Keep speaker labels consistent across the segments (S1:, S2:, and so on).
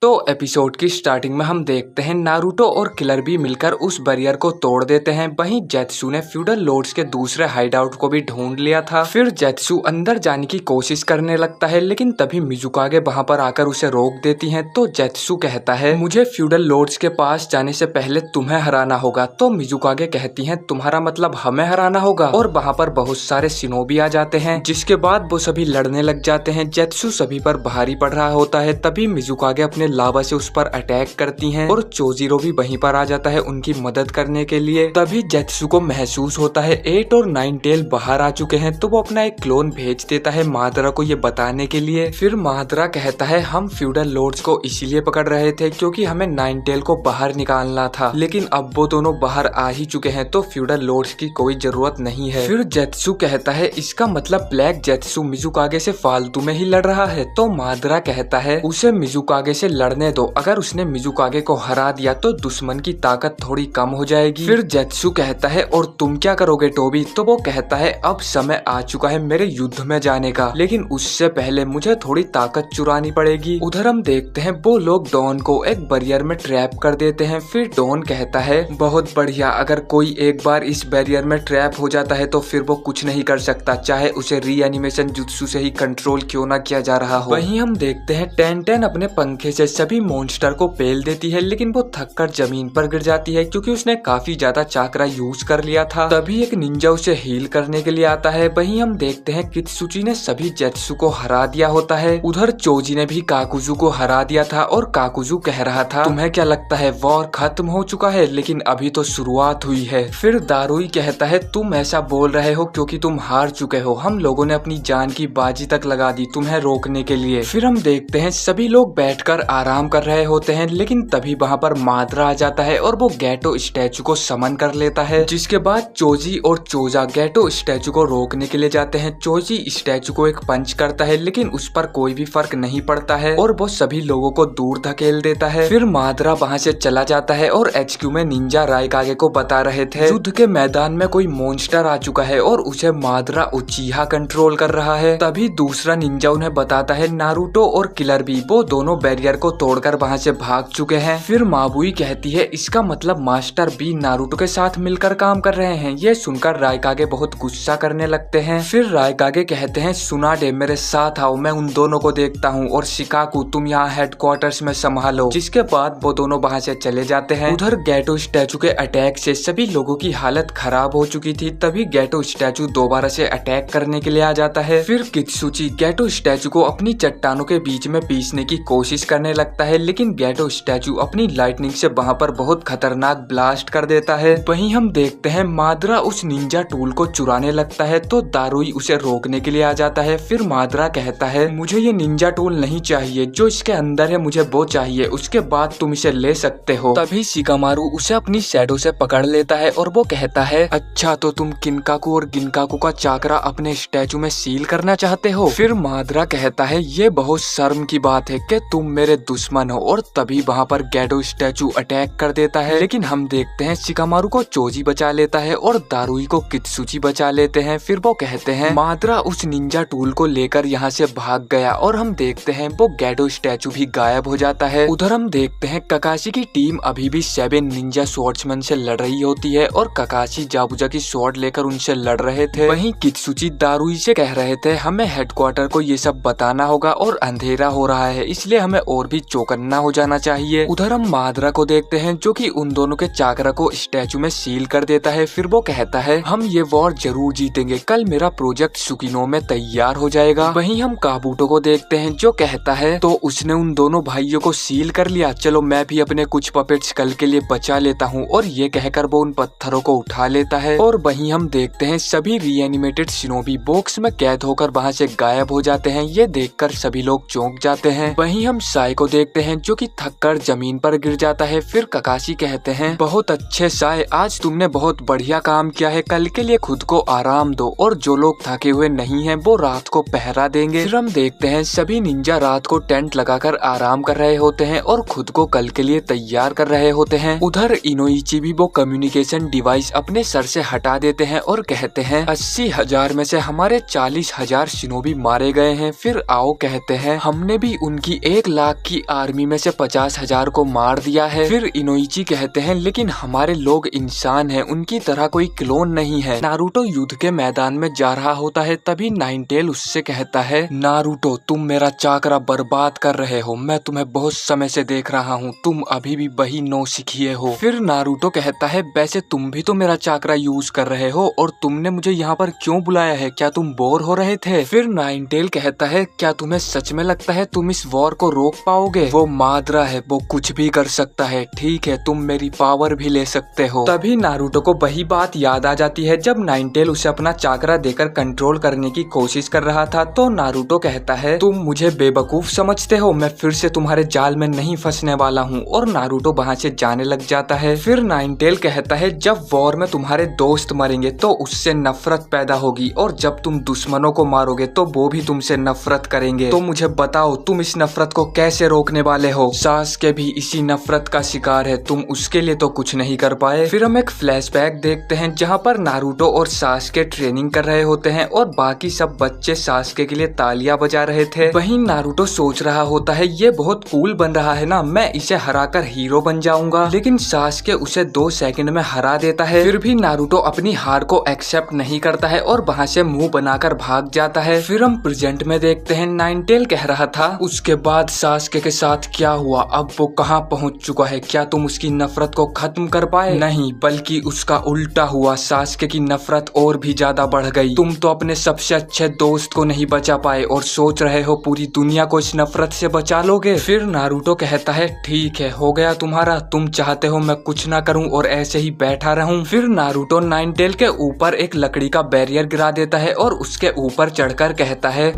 S1: तो एपिसोड की स्टार्टिंग में हम देखते हैं नारुतो और किलर बी मिलकर उस बैरियर को तोड़ देते हैं। वहीं जेत्सु ने फ्यूडल लॉर्ड्स के दूसरे हाइडआउट को भी ढूंढ लिया था। फिर जेत्सु अंदर जाने की कोशिश करने लगता है, लेकिन तभी मिजुकागे वहां पर आकर उसे रोक देती हैं। तो जेत्सु कहता है मुझे फ्यूडल लॉर्ड्स के पास जाने से पहले तुम्हें हराना होगा। तो मिजुकागे कहती हैं तुम्हारा मतलब हमें हराना होगा। और वहां पर बहुत सारे शिनोबी आ जाते हैं, जिसके बाद वो सभी लड़ने लग जाते हैं। जेत्सु सभी पर भारी पड़ रहा होता है। तभी मिजुकागे अपने लावा से उस पर अटैक करती हैं और चोजिरो भी वहीं पर आ जाता है उनकी मदद करने के लिए। तभी जेत्सु को महसूस होता है 8 और 9 टेल बाहर आ चुके हैं। तो वो अपना एक क्लोन भेज देता है मादरा को ये बताने के लिए। फिर मादरा कहता है हम फ्यूडल लॉर्ड्स को इसीलिए पकड़ रहे थे क्योंकि हमें 9 टेल को बाहर निकालना था, लेकिन अब वो दोनों बाहर आ ही चुके हैं तो फ्यूडल लॉर्ड्स की कोई जरूरत नहीं है। फिर जेत्सु कहता है इसका मतलब ब्लैक जेत्सु मिजुकागे से फालतू में ही लड़ रहा है। तो मादरा कहता है उसे मिजुकागे से लड़ने दो, अगर उसने मिजुकागे को हरा दिया तो दुश्मन की ताकत थोड़ी कम हो जाएगी। फिर जेत्सु कहता है और तुम क्या करोगे टोबी? तो वो कहता है अब समय आ चुका है मेरे युद्ध में जाने का, लेकिन उससे पहले मुझे थोड़ी ताकत चुरानी पड़ेगी। उधर हम देखते हैं वो लोग डॉन को एक बैरियर में ट्रैप कर देते हैं। फिर डॉन कहता है बहुत बढ़िया, अगर कोई एक बार इस बैरियर में ट्रैप हो जाता है तो फिर वो कुछ नहीं कर सकता, चाहे उसे रीएनिमेशन जुत्सु से ही कंट्रोल क्यों ना किया जा रहा हो। वहीं हम देखते हैं टेन अपने पंखे से सभी मॉन्स्टर को पेल देती है, लेकिन वो थककर जमीन पर गिर जाती है क्योंकि उसने काफी ज्यादा चाकरा यूज कर लिया था। तभी एक निंजा उसे हील करने के लिए आता है। वहीं हम देखते हैं कित्सुची ने सभी जेत्सु को हरा दिया होता है। उधर चोजी ने भी काकुजू को हरा दिया था और काकुजू कह रहा था तुम्हें क्या लगता है वॉर खत्म हो चुका है? लेकिन अभी तो शुरुआत हुई है। फिर दारुई कहता है तुम ऐसा बोल रहे हो क्योंकि तुम हार चुके हो, हम लोगों ने अपनी जान की बाजी तक लगा दी तुम्हें रोकने के लिए। फिर हम देखते हैं सभी लोग बैठकर आराम कर रहे होते हैं, लेकिन तभी वहां पर मादरा आ जाता है और वो गैटो स्टैचू को समन कर लेता है। जिसके बाद चोजी और चोजा गैटो स्टैचू को रोकने के लिए जाते हैं। चोजी स्टैचू को एक पंच करता है, लेकिन उस पर कोई भी फर्क नहीं पड़ता है और वो सभी लोगों को दूर धकेल देता है। फिर मादरा वहां से चला जाता है और एचक्यू में निंजा राइकागे को बता रहे थे युद्ध के मैदान में कोई मॉन्स्टर आ चुका है और उसे मादरा उचिहा कंट्रोल कर रहा है। तभी दूसरा निंजा उन्हें बताता है नारुतो और किलर बी वो दोनों बैरियर को तोड़कर वहां से भाग चुके हैं। फिर माबुई कहती है इसका मतलब मास्टर बी नारुतो के साथ मिलकर काम कर रहे हैं। ये सुनकर राइकागे बहुत गुस्सा करने लगते हैं। फिर राइकागे कहते हैं सुनाडे मेरे साथ आओ, मैं उन दोनों को देखता हूँ, और शिकाकू तुम यहाँ हेडक्वार्टर्स में संभालो। जिसके बाद वो दोनों वहां से चले जाते हैं। उधर गैटो स्टैचू के अटैक से सभी लोगों की हालत खराब हो चुकी थी। तभी गैटो स्टैचू दोबारा से अटैक करने के लिए आ जाता है। फिर कित्सुची गैटो स्टैचू को अपनी चट्टानों के बीच में पीसने की कोशिश करने लगता है, लेकिन गैटो स्टैचू अपनी लाइटनिंग से वहां पर बहुत खतरनाक ब्लास्ट कर देता है। वहीं हम देखते हैं मादरा उस निंजा टूल को चुराने लगता है तो दारुई उसे रोकने के लिए आ जाता है। फिर मादरा कहता है मुझे ये निंजा टूल नहीं चाहिए, जो इसके अंदर है मुझे वो चाहिए, उसके बाद तुम इसे ले सकते हो। तभी शिकामारू उसे अपनी शैडो से पकड़ लेता है और वो कहता है अच्छा तो तुम किनकाकू और गिनकाकू का चाकरा अपने स्टैचू में सील करना चाहते हो। फिर मादरा कहता है ये बहुत शर्म की बात है कि तुम मेरे दुश्मन हो, और तभी वहां पर गैटो स्टैचू अटैक कर देता है। लेकिन हम देखते हैं शिकामारू को चोजी बचा लेता है और दारुई को कित्सुची बचा लेते हैं। फिर वो कहते हैं मादरा उस निंजा टूल को लेकर यहाँ से भाग गया, और हम देखते हैं वो गैटो स्टैचू भी गायब हो जाता है। उधर हम देखते हैं ककाशी की टीम अभी भी 7 निंजा स्वॉर्ड्समैन से लड़ रही होती है और ककाशी जाबुजा की स्वॉर्ड लेकर उनसे लड़ रहे थे। वहीं कित्सुची दारुई से कह रहे थे हमें हेडक्वार्टर को ये सब बताना होगा और अंधेरा हो रहा है, इसलिए हमें और भी चौकन्ना हो जाना चाहिए। उधर हम मादरा को देखते हैं जो कि उन दोनों के चाकरा को स्टैचू में सील कर देता है। फिर वो कहता है हम ये वॉर जरूर जीतेंगे, कल मेरा प्रोजेक्ट सुकिनो में तैयार हो जाएगा। वहीं हम काबूटो को देखते हैं जो कहता है तो उसने उन दोनों भाइयों को सील कर लिया, चलो मैं भी अपने कुछ पपेट्स कल के लिए बचा लेता हूँ, और ये कहकर वो उन पत्थरों को उठा लेता है। और वहीं हम देखते हैं सभी रीएनिमेटेड शिनोबी बॉक्स में कैद होकर वहाँ से गायब हो जाते हैं। ये देखकर सभी लोग चौंक जाते हैं। वहीं हम साई को देखते हैं जो कि थककर जमीन पर गिर जाता है। फिर ककाशी कहते हैं बहुत अच्छे साई, आज तुमने बहुत बढ़िया काम किया है, कल के लिए खुद को आराम दो, और जो लोग थके हुए नहीं हैं वो रात को पहरा देंगे। फिर हम देखते हैं सभी निंजा रात को टेंट लगाकर आराम कर रहे होते हैं और खुद को कल के लिए तैयार कर रहे होते हैं। उधर इनोइची भी वो कम्युनिकेशन डिवाइस अपने सर से हटा देते हैं और कहते हैं 80,000 में से हमारे 40,000 शिनोबी मारे गए हैं। फिर आओ कहते हैं हमने भी उनकी 1 लाख की की आर्मी में से 50,000 को मार दिया है। फिर इनोइची कहते हैं लेकिन हमारे लोग इंसान हैं, उनकी तरह कोई क्लोन नहीं है। नारुतो युद्ध के मैदान में जा रहा होता है, तभी नाइनटेल उससे कहता है नारुतो तुम मेरा चाकरा बर्बाद कर रहे हो, मैं तुम्हें बहुत समय से देख रहा हूँ, तुम अभी भी वही नौसिखिए हो। फिर नारुतो कहता है वैसे तुम भी तो मेरा चाकरा यूज कर रहे हो और तुमने मुझे यहाँ पर क्यों बुलाया है, क्या तुम बोर हो रहे थे? फिर नाइनटेल कहता है क्या तुम्हें सच में लगता है तुम इस वॉर को रोक पाओगे? वो मादरा है, वो कुछ भी कर सकता है, ठीक है तुम मेरी पावर भी ले सकते हो। तभी नारुतो को वही बात याद आ जाती है जब नाइनटेल उसे अपना चाकरा देकर कंट्रोल करने की कोशिश कर रहा था। तो नारुतो कहता है तुम मुझे बेवकूफ समझते हो, मैं फिर से तुम्हारे जाल में नहीं फंसने वाला हूँ, और नारुतो वहाँ से जाने लग जाता है। फिर नाइनटेल कहता है जब वॉर में तुम्हारे दोस्त मरेंगे तो उससे नफरत पैदा होगी, और जब तुम दुश्मनों को मारोगे तो वो भी तुमसे नफरत करेंगे, तो मुझे बताओ तुम इस नफरत को कैसे रोकने वाले हो? सास्के भी इसी नफरत का शिकार है, तुम उसके लिए तो कुछ नहीं कर पाए। फिर हम एक फ्लैशबैक देखते हैं जहाँ पर नारुतो और सास्के ट्रेनिंग कर रहे होते हैं और बाकी सब बच्चे सास्के के लिए तालियां बजा रहे थे। वहीं नारुतो सोच रहा होता है ये बहुत कूल बन रहा है ना, मैं इसे हराकर हीरो बन जाऊंगा, लेकिन सास्के उसे 2 सेकंड में हरा देता है। फिर भी नारुतो अपनी हार को एक्सेप्ट नहीं करता है और वहाँ से मुंह बनाकर भाग जाता है। फिर हम प्रेजेंट में देखते हैं नाइनटेल कह रहा था उसके बाद सास्के के साथ क्या हुआ, अब वो कहाँ पहुँच चुका है, क्या तुम उसकी नफरत को खत्म कर पाए? नहीं, बल्कि उसका उल्टा हुआ, सास्के की नफरत और भी ज्यादा बढ़ गई। तुम तो अपने सबसे अच्छे दोस्त को नहीं बचा पाए और सोच रहे हो पूरी दुनिया को इस नफरत से बचा लोगे। फिर नारुतो कहता है ठीक है हो गया तुम्हारा, तुम चाहते हो मैं कुछ ना करूं और ऐसे ही बैठा रहूं। फिर नारुतो नाइनटेल के ऊपर एक लकड़ी का बैरियर गिरा देता है और उसके ऊपर चढ़कर कहता है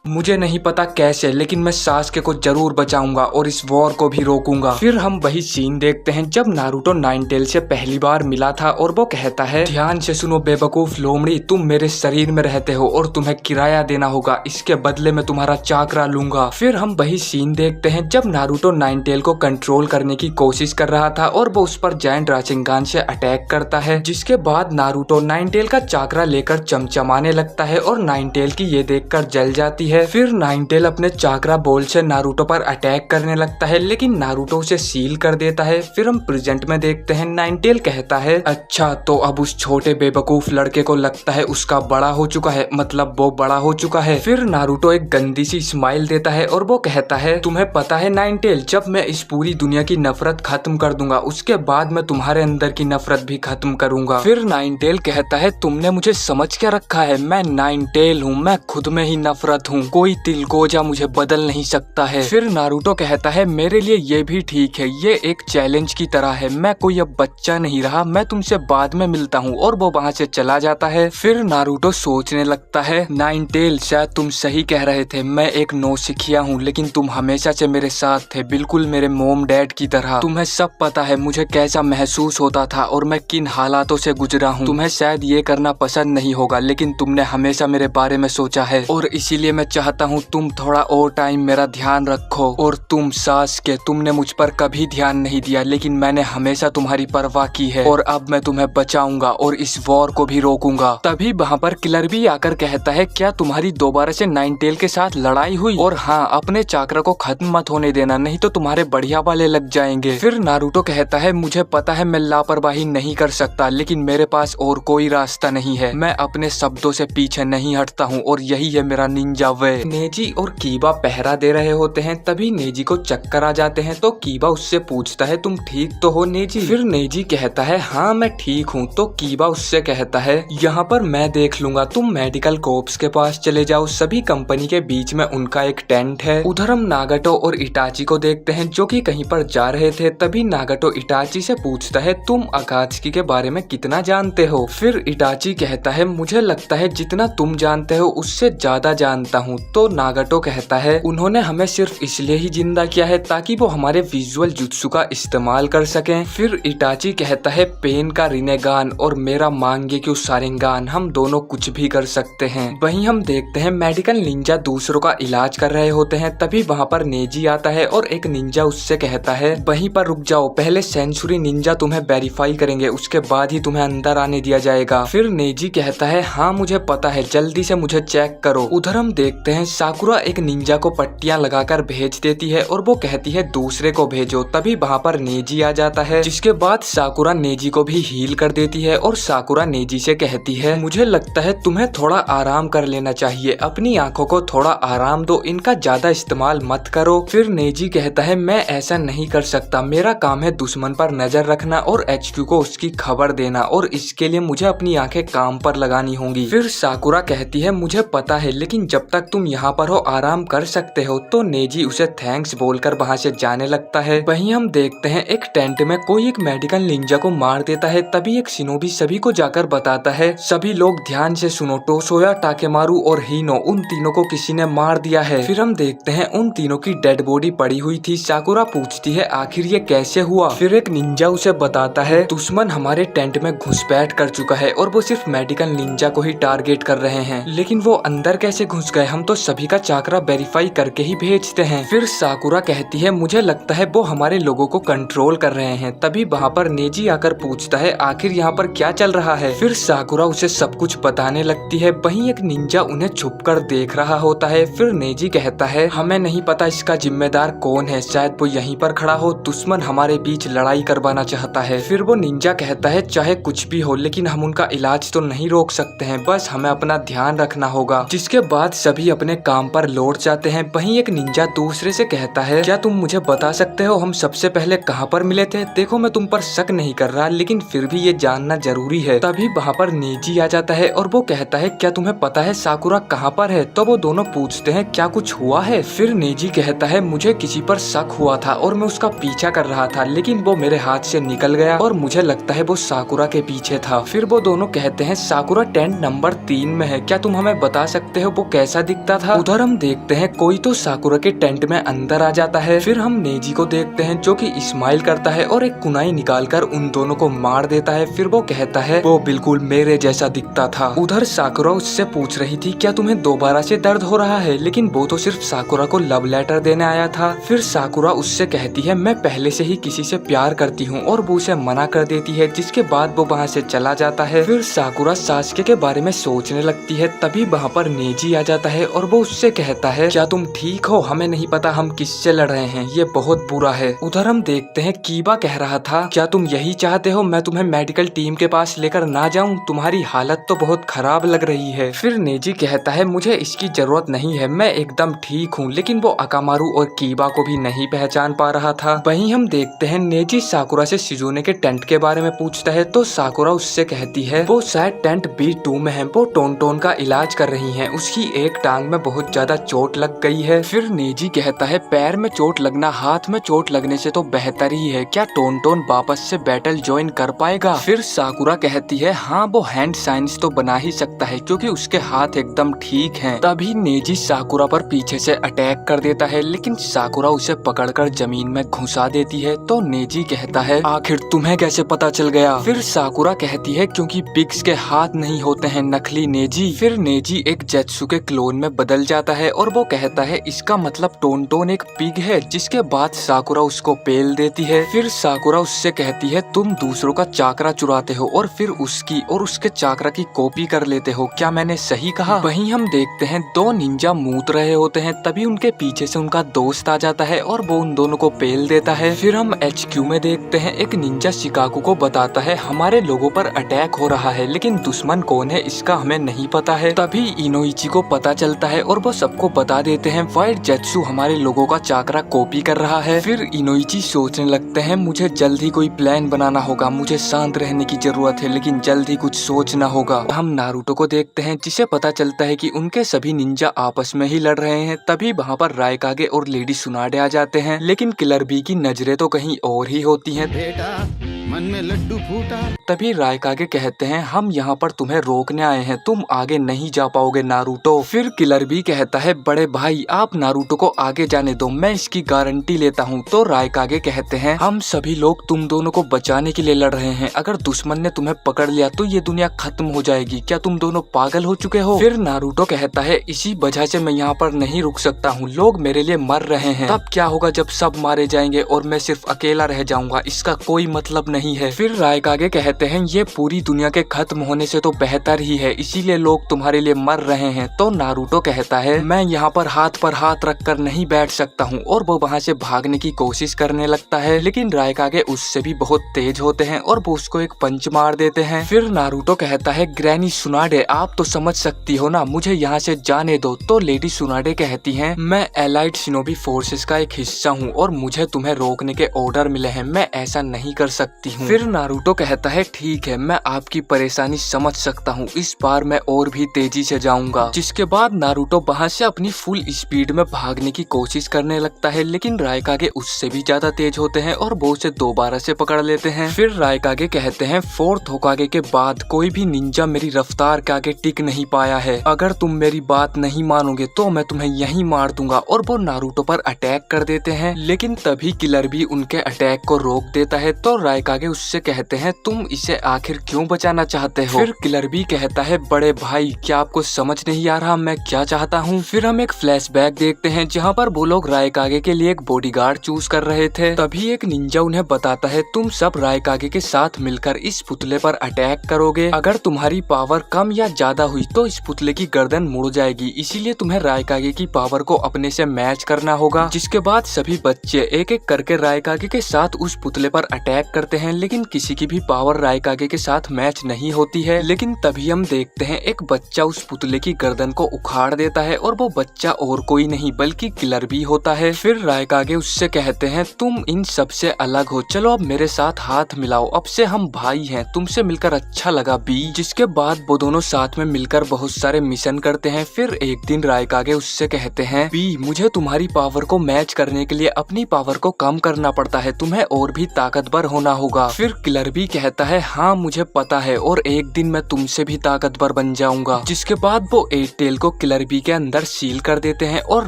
S1: मुझे नहीं पता कैसे, लेकिन मैं सास्के को जरूर बचाऊंगा और इस वॉर को भी रोकूंगा। फिर हम वही सीन देखते हैं जब नारुतो नाइनटेल से पहली बार मिला था और वो कहता है ध्यान से सुनो बेवकूफ लोमड़ी, तुम मेरे शरीर में रहते हो और तुम्हें किराया देना होगा, इसके बदले में तुम्हारा चाकरा लूंगा। फिर हम वही सीन देखते हैं जब नारुतो नाइनटेल को कंट्रोल करने की कोशिश कर रहा था और वो उस पर जायंट राशिंगान से अटैक करता है, जिसके बाद नारुतो नाइनटेल का चाकरा लेकर चमचमाने लगता है और नाइनटेल की ये देखकर जल जाती है। फिर नाइनटेल अपने चाकरा बोल से नारुतो पर अटैक करने लगता है, लेकिन नारुतो उसे सील कर देता है। फिर हम प्रेजेंट में देखते हैं नाइनटेल कहता है अच्छा तो अब उस छोटे बेवकूफ लड़के को लगता है उसका बड़ा हो चुका है, मतलब वो बड़ा हो चुका है। फिर नारुतो एक गंदी सी स्माइल देता है और वो कहता है तुम्हें पता है नाइनटेल, जब मैं इस पूरी दुनिया की नफरत खत्म कर दूंगा उसके बाद मैं तुम्हारे अंदर की नफरत भी खत्म करूंगा। फिर नाइनटेल कहता है तुमने मुझे समझ क्या रखा है, मैं नाइनटेल हूँ, मैं खुद में ही नफरत हूँ, कोई तिलकोजा मुझे बदल नहीं सकता है। फिर नारुतो कहता है मेरे लिए ये भी ठीक है, ये एक चैलेंज की तरह है, मैं कोई अब बच्चा नहीं रहा, मैं तुमसे बाद में मिलता हूँ, और वो वहाँ से चला जाता है। फिर नारुतो सोचने लगता है नाइनटेल शायद तुम सही कह रहे थे, मैं एक नौसिखिया हूँ, लेकिन तुम हमेशा से मेरे साथ थे, बिल्कुल मेरे मोम डैड की तरह। तुम्हें सब पता है मुझे कैसा महसूस होता था और मैं किन हालातों से गुजरा हूँ। तुम्हें शायद ये करना पसंद नहीं होगा, लेकिन तुमने हमेशा मेरे बारे में सोचा है और इसीलिए मैं चाहता हूँ तुम थोड़ा और टाइम मेरा ध्यान रखो। और तुम सास्के, तुमने मुझ पर कभी ध्यान नहीं दिया, लेकिन मैंने हमेशा तुम्हारी परवाह की है और अब मैं तुम्हें बचाऊंगा और इस वॉर को भी रोकूंगा। तभी वहाँ पर किलर भी आकर कहता है क्या तुम्हारी दोबारा से नाइनटेल के साथ लड़ाई हुई? और हाँ, अपने चाकरा को खत्म मत होने देना, नहीं तो तुम्हारे बढ़िया वाले लग जाएंगे। फिर नारुतो कहता है मुझे पता है मैं लापरवाही नहीं कर सकता, लेकिन मेरे पास और कोई रास्ता नहीं है, मैं अपने शब्दों से पीछे नहीं हटता हूँ और यही है मेरा निंजा वे। नेजी और कीबा पहरा दे रहे होते हैं, तभी नेजी को चक्कर आ जाते हैं तो कीबा उससे पूछता है तुम ठीक तो हो नेजी? फिर नेजी कहता है हाँ मैं ठीक हूँ। तो कीबा उससे कहता है यहाँ पर मैं देख लूंगा, तुम मेडिकल कॉर्प्स के पास चले जाओ, सभी कंपनी के बीच में उनका एक टेंट है। उधर हम नागाटो और इटाची को देखते हैं जो कि कहीं पर जा रहे थे। तभी नागाटो इटाची से पूछता है तुम अकात्सुकी के बारे में कितना जानते हो? फिर इटाची कहता है मुझे लगता है जितना तुम जानते हो उससे ज्यादा जानता हूँ। तो नागाटो कहता है उन्होंने हमें सिर्फ इसलिए ही जिंदा किया है ताकि वो हमारे विजुअल जुत्सु का इस्तेमाल कर सकें। फिर इटाची कहता है पेन का रिनेगान और मेरा मांगेक्यू शारिंगान, हम दोनों कुछ भी कर सकते हैं। वहीं हम देखते हैं मेडिकल निंजा दूसरों का इलाज कर रहे होते हैं। तभी वहाँ पर नेजी आता है और एक निंजा उससे कहता है वहीं पर रुक जाओ, पहले सेंचुरी निंजा तुम्हें वेरीफाई करेंगे, उसके बाद ही तुम्हें अंदर आने दिया जाएगा। फिर नेजी कहता है हाँ मुझे पता है, जल्दी से मुझे चेक करो। उधर हम देखते हैं साकुरा एक निंजा को पट्टियां लगाकर भेज देती है और वो कहती है दूसरे को भेजो। तभी वहाँ पर नेजी आ जाता है, जिसके बाद साकुरा नेजी को भी हील कर देती है और साकुरा नेजी से कहती है मुझे लगता है तुम्हें थोड़ा आराम कर लेना चाहिए, अपनी आंखों को थोड़ा आराम दो, इनका ज्यादा इस्तेमाल मत करो। फिर नेजी कहता है मैं ऐसा नहीं कर सकता, मेरा काम है दुश्मन पर नजर रखना और HQ को उसकी खबर देना और इसके लिए मुझे अपनी आंखें काम पर लगानी होंगी। फिर साकुरा कहती है मुझे पता है, लेकिन जब तक तुम यहाँ पर हो आराम कर सकते हो। तो नेजी उसे थैंक्स बोलकर वहाँ से जाने लगता है। वहीं हम देखते हैं एक टेंट में कोई एक मेडिकल निंजा को मार देता है। तभी एक शिनोबी सभी को जाकर बताता है सभी लोग ध्यान से सुनो, टोसोया, टाकेमारू और हीनो, उन तीनों को किसी ने मार दिया है। फिर हम देखते हैं उन तीनों की डेड बॉडी पड़ी हुई थी। साकुरा पूछती है आखिर ये कैसे हुआ। फिर एक निंजा उसे बताता है दुश्मन हमारे टेंट में घुसपैठ कर चुका है और वो सिर्फ मेडिकल निंजा को ही टारगेट कर रहे हैं, लेकिन वो अंदर कैसे घुस गए, हम तो सभी का चाकरा वेरीफाई करके ही भेजते हैं। फिर साकुरा कहती है मुझे लगता है वो हमारे लोगों को कंट्रोल कर रहे हैं। तभी वहाँ पर नेजी आकर पूछता है आखिर यहाँ पर क्या चल रहा है। फिर साकुरा उसे सब कुछ बताने लगती है। वहीं एक निंजा उन्हें छुपकर देख रहा होता है। फिर नेजी कहता है हमें नहीं पता इसका जिम्मेदार कौन है, शायद वो यहीं पर खड़ा हो, दुश्मन हमारे बीच लड़ाई करवाना चाहता है। फिर वो निंजा कहता है चाहे कुछ भी हो लेकिन हम उनका इलाज तो नहीं रोक सकते हैं, बस हमें अपना ध्यान रखना होगा। जिसके बाद सभी अपने काम पर लौट जाते हैं। वहीं एक निंजा दूसरे से कहता है क्या तुम मुझे बता सकते हो हम सबसे पहले कहाँ पर मिले थे? देखो मैं तुम पर शक नहीं कर रहा, लेकिन फिर भी ये जानना जरूरी है। तभी वहाँ पर नेजी आ जाता है और वो कहता है क्या तुम्हें पता है साकुरा कहाँ पर है? तो वो दोनों पूछते हैं क्या कुछ हुआ है? फिर नेजी कहता है मुझे किसी पर शक हुआ था और मैं उसका पीछा कर रहा था, लेकिन वो मेरे हाथ से निकल गया और मुझे लगता है वो साकुरा के पीछे था। फिर वो दोनों कहते हैं साकुरा टेंट नंबर 3 में है, क्या तुम हमें बता सकते हो वो कैसा दिखता था? उधर हम देखते हैं कोई तो साकुरा के टेंट में अंदर आ जाता है। फिर हम नेजी को देखते हैं जो कि स्माइल करता है और एक कुनाई निकालकर उन दोनों को मार देता है। फिर वो कहता है वो बिल्कुल मेरे जैसा दिखता था। उधर साकुरा उससे पूछ रही थी क्या तुम्हें दोबारा से दर्द हो रहा है, लेकिन वो तो सिर्फ साकुरा को लव लेटर देने आया था। फिर साकुरा उससे कहती है मैं पहले से ही किसी से प्यार करती हूँ और वो उसे मना कर देती है, जिसके बाद वो वहाँ से चला जाता है। फिर साकुरा सास्के के बारे में सोचने लगती है। तभी वहाँ पर नेजी आ जाता है और वो उससे कहता है क्या तुम ठीक हो? हमें नहीं पता हम किससे लड़ रहे हैं, ये बहुत बुरा है। उधर हम देखते हैं कीबा कह रहा था क्या तुम यही चाहते हो मैं तुम्हें मेडिकल टीम के पास लेकर ना जाऊं? तुम्हारी हालत तो बहुत खराब लग रही है। फिर नेजी कहता है मुझे इसकी जरूरत नहीं है, मैं एकदम ठीक हूँ। लेकिन वो अकामारू और कीबा को भी नहीं पहचान पा रहा था। वहीं हम देखते हैं नेजी साकुरा से शिजुने के टेंट के बारे में पूछता है तो साकुरा उससे कहती है वो शायद टेंट B2 में है, वो टोन का इलाज कर रही है, उसकी एक टांग में बहुत ज्यादा चोट लग गई है। फिर नेजी कहता है पैर में चोट लगना हाथ में चोट लगने से तो बेहतर ही है, क्या टोन वापस से बैटल ज्वाइन कर पाएगा? फिर साकुरा कहती है हाँ वो हैंड साइंस तो बना ही सकता है क्योंकि उसके हाथ एकदम ठीक हैं। तभी नेजी साकुरा पर पीछे से अटैक कर देता है, लेकिन साकुरा उसे पकड़कर जमीन में घुसा देती है। तो नेजी कहता है आखिर तुम्हें कैसे पता चल गया? फिर साकुरा कहती है क्योंकि पिग्स के हाथ नहीं होते हैं नकली नेजी। फिर नेजी एक जेत्सु के क्लोन में बदल जाता है और वो कहता है इसका मतलब टोन एक पिग है, जिसके बाद साकुरा उसको पेल देती है। फिर साकुरा उससे कहती है तुम दूसरों का चाकरा चुराते हो और फिर उसकी और उसके चाकरा की कॉपी कर लेते हो, क्या मैंने सही कहा? वहीं हम देखते हैं दो निंजा मूत रहे होते हैं। तभी उनके पीछे से उनका दोस्त आ जाता है और वो उन दोनों को पेल देता है। फिर हम HQ में देखते हैं एक निंजा शिकाकू को बताता है हमारे लोगों पर अटैक हो रहा है, लेकिन दुश्मन कौन है इसका हमें नहीं पता है। तभी इनोइची को पता चलता है और वो सबको बता देते हैं व्हाइट जेत्सु हमारे लोगों का चाकरा कॉपी कर रहा है। फिर इनोइची सोचने लगते हैं मुझे जल्द ही कोई प्लान बनाना होगा, मुझे शांत रहने की जरूरत है, लेकिन जल्द ही कुछ सोचना होगा। हम नारुतो को देखते हैं जिसे पता चलता है कि उनके सभी निंजा आपस में ही लड़ रहे हैं। तभी वहाँ पर रायकागे और लेडी सुनाडे आ जाते हैं, लेकिन किलर बी की नजरें तो कहीं और ही होती हैं।
S2: बेटा मन में लड्डू फूटा।
S1: तभी रायकागे कहते हैं हम यहाँ पर तुम्हें रोकने आए हैं, तुम आगे नहीं जा पाओगे नारुतो। फिर किलर बी कहता है बड़े भाई आप नारुतो को आगे जाने दो, मैं इसकी गारंटी लेता हूँ। तो रायकागे कहते हैं हम सभी लोग तुम दोनों को बचाने के लिए लड़ रहे हैं, अगर दुश्मन ने तुम्हें पकड़ लिया तो ये दुनिया खत्म हो जाएगी, क्या तुम दोनों पागल हो चुके हो? फिर नारुतो कहता है इसी वजह से मैं यहाँ पर नहीं रुक सकता हूँ, लोग मेरे लिए मर रहे हैं, तब क्या होगा जब सब मारे जाएंगे और मैं सिर्फ अकेला रह जाऊंगा, इसका कोई मतलब नहीं नहीं है। फिर रायकागे कहते हैं ये पूरी दुनिया के खत्म होने से तो बेहतर ही है, इसीलिए लोग तुम्हारे लिए मर रहे हैं। तो नारुतो कहता है मैं यहाँ पर हाथ रखकर नहीं बैठ सकता हूँ, और वो वहाँ से भागने की कोशिश करने लगता है। लेकिन रायकागे उससे भी बहुत तेज होते हैं और वो उसको एक पंच मार देते हैं। फिर नारुतो कहता है ग्रैनी सुनाडे आप तो समझ सकती हो ना, मुझे यहाँ से जाने दो। तो लेडी सुनाडे कहती हैं मैं एलाइड शिनोबी फोर्सेस का एक हिस्सा हूँ और मुझे तुम्हें रोकने के ऑर्डर मिले हैं, मैं ऐसा नहीं कर सकती हूँ। फिर नारुतो कहता है ठीक है, मैं आपकी परेशानी समझ सकता हूँ, इस बार मैं और भी तेजी से जाऊंगा। जिसके बाद नारुतो वहाँ से अपनी फुल स्पीड में भागने की कोशिश करने लगता है, लेकिन रायकागे उससे भी ज्यादा तेज होते हैं और वो उसे दोबारा से पकड़ लेते हैं। फिर रायकागे कहते हैं फोर्थ होकागे के बाद कोई भी निंजा मेरी रफ्तार के आगे टिक नहीं पाया है, अगर तुम मेरी बात नहीं मानोगे तो मैं तुम्हें यहीं मार दूंगा। और वो नारुतो पर अटैक कर देते हैं, लेकिन तभी किलर भी उनके अटैक को रोक देता है। तो रायकागे उससे कहते हैं तुम इसे आखिर क्यों बचाना चाहते हो। फिर किलर भी कहता है बड़े भाई क्या आपको समझ नहीं आ रहा मैं क्या चाहता हूँ। फिर हम एक फ्लैशबैक देखते हैं जहाँ पर वो लोग रायकागे के लिए एक बॉडीगार्ड चूज कर रहे थे। तभी एक निंजा उन्हें बताता है तुम सब रायकागे के साथ मिलकर इस पुतले पर अटैक करोगे, अगर तुम्हारी पावर कम या ज्यादा हुई तो इस पुतले की गर्दन मुड़ जाएगी, इसीलिए तुम्हें रायकागे की पावर को अपने से मैच करना होगा। जिसके बाद सभी बच्चे एक एक करके रायकागे के साथ उस पुतले पर अटैक करते हैं, लेकिन किसी की भी पावर रायकागे के साथ मैच नहीं होती है। लेकिन तभी हम देखते हैं एक बच्चा उस पुतले की गर्दन को उखाड़ देता है और वो बच्चा और कोई नहीं बल्कि किलर भी होता है। फिर रायकागे उससे कहते हैं तुम इन सब से अलग हो, चलो अब मेरे साथ हाथ मिलाओ, अब से हम भाई हैं, तुमसे मिलकर अच्छा लगा बी। जिसके बाद वो दोनों साथ में मिलकर बहुत सारे मिशन करते हैं। फिर एक दिन रायकागे उससे कहते हैं बी मुझे तुम्हारी पावर को मैच करने के लिए अपनी पावर को कम करना पड़ता है, तुम्हें और भी ताकतवर होना होगा। फिर किलर भी कहता है हाँ मुझे पता है और एक दिन मैं तुमसे भी ताकतवर बन जाऊंगा। जिसके बाद वो एट टेल को किलर बी के अंदर सील कर देते हैं और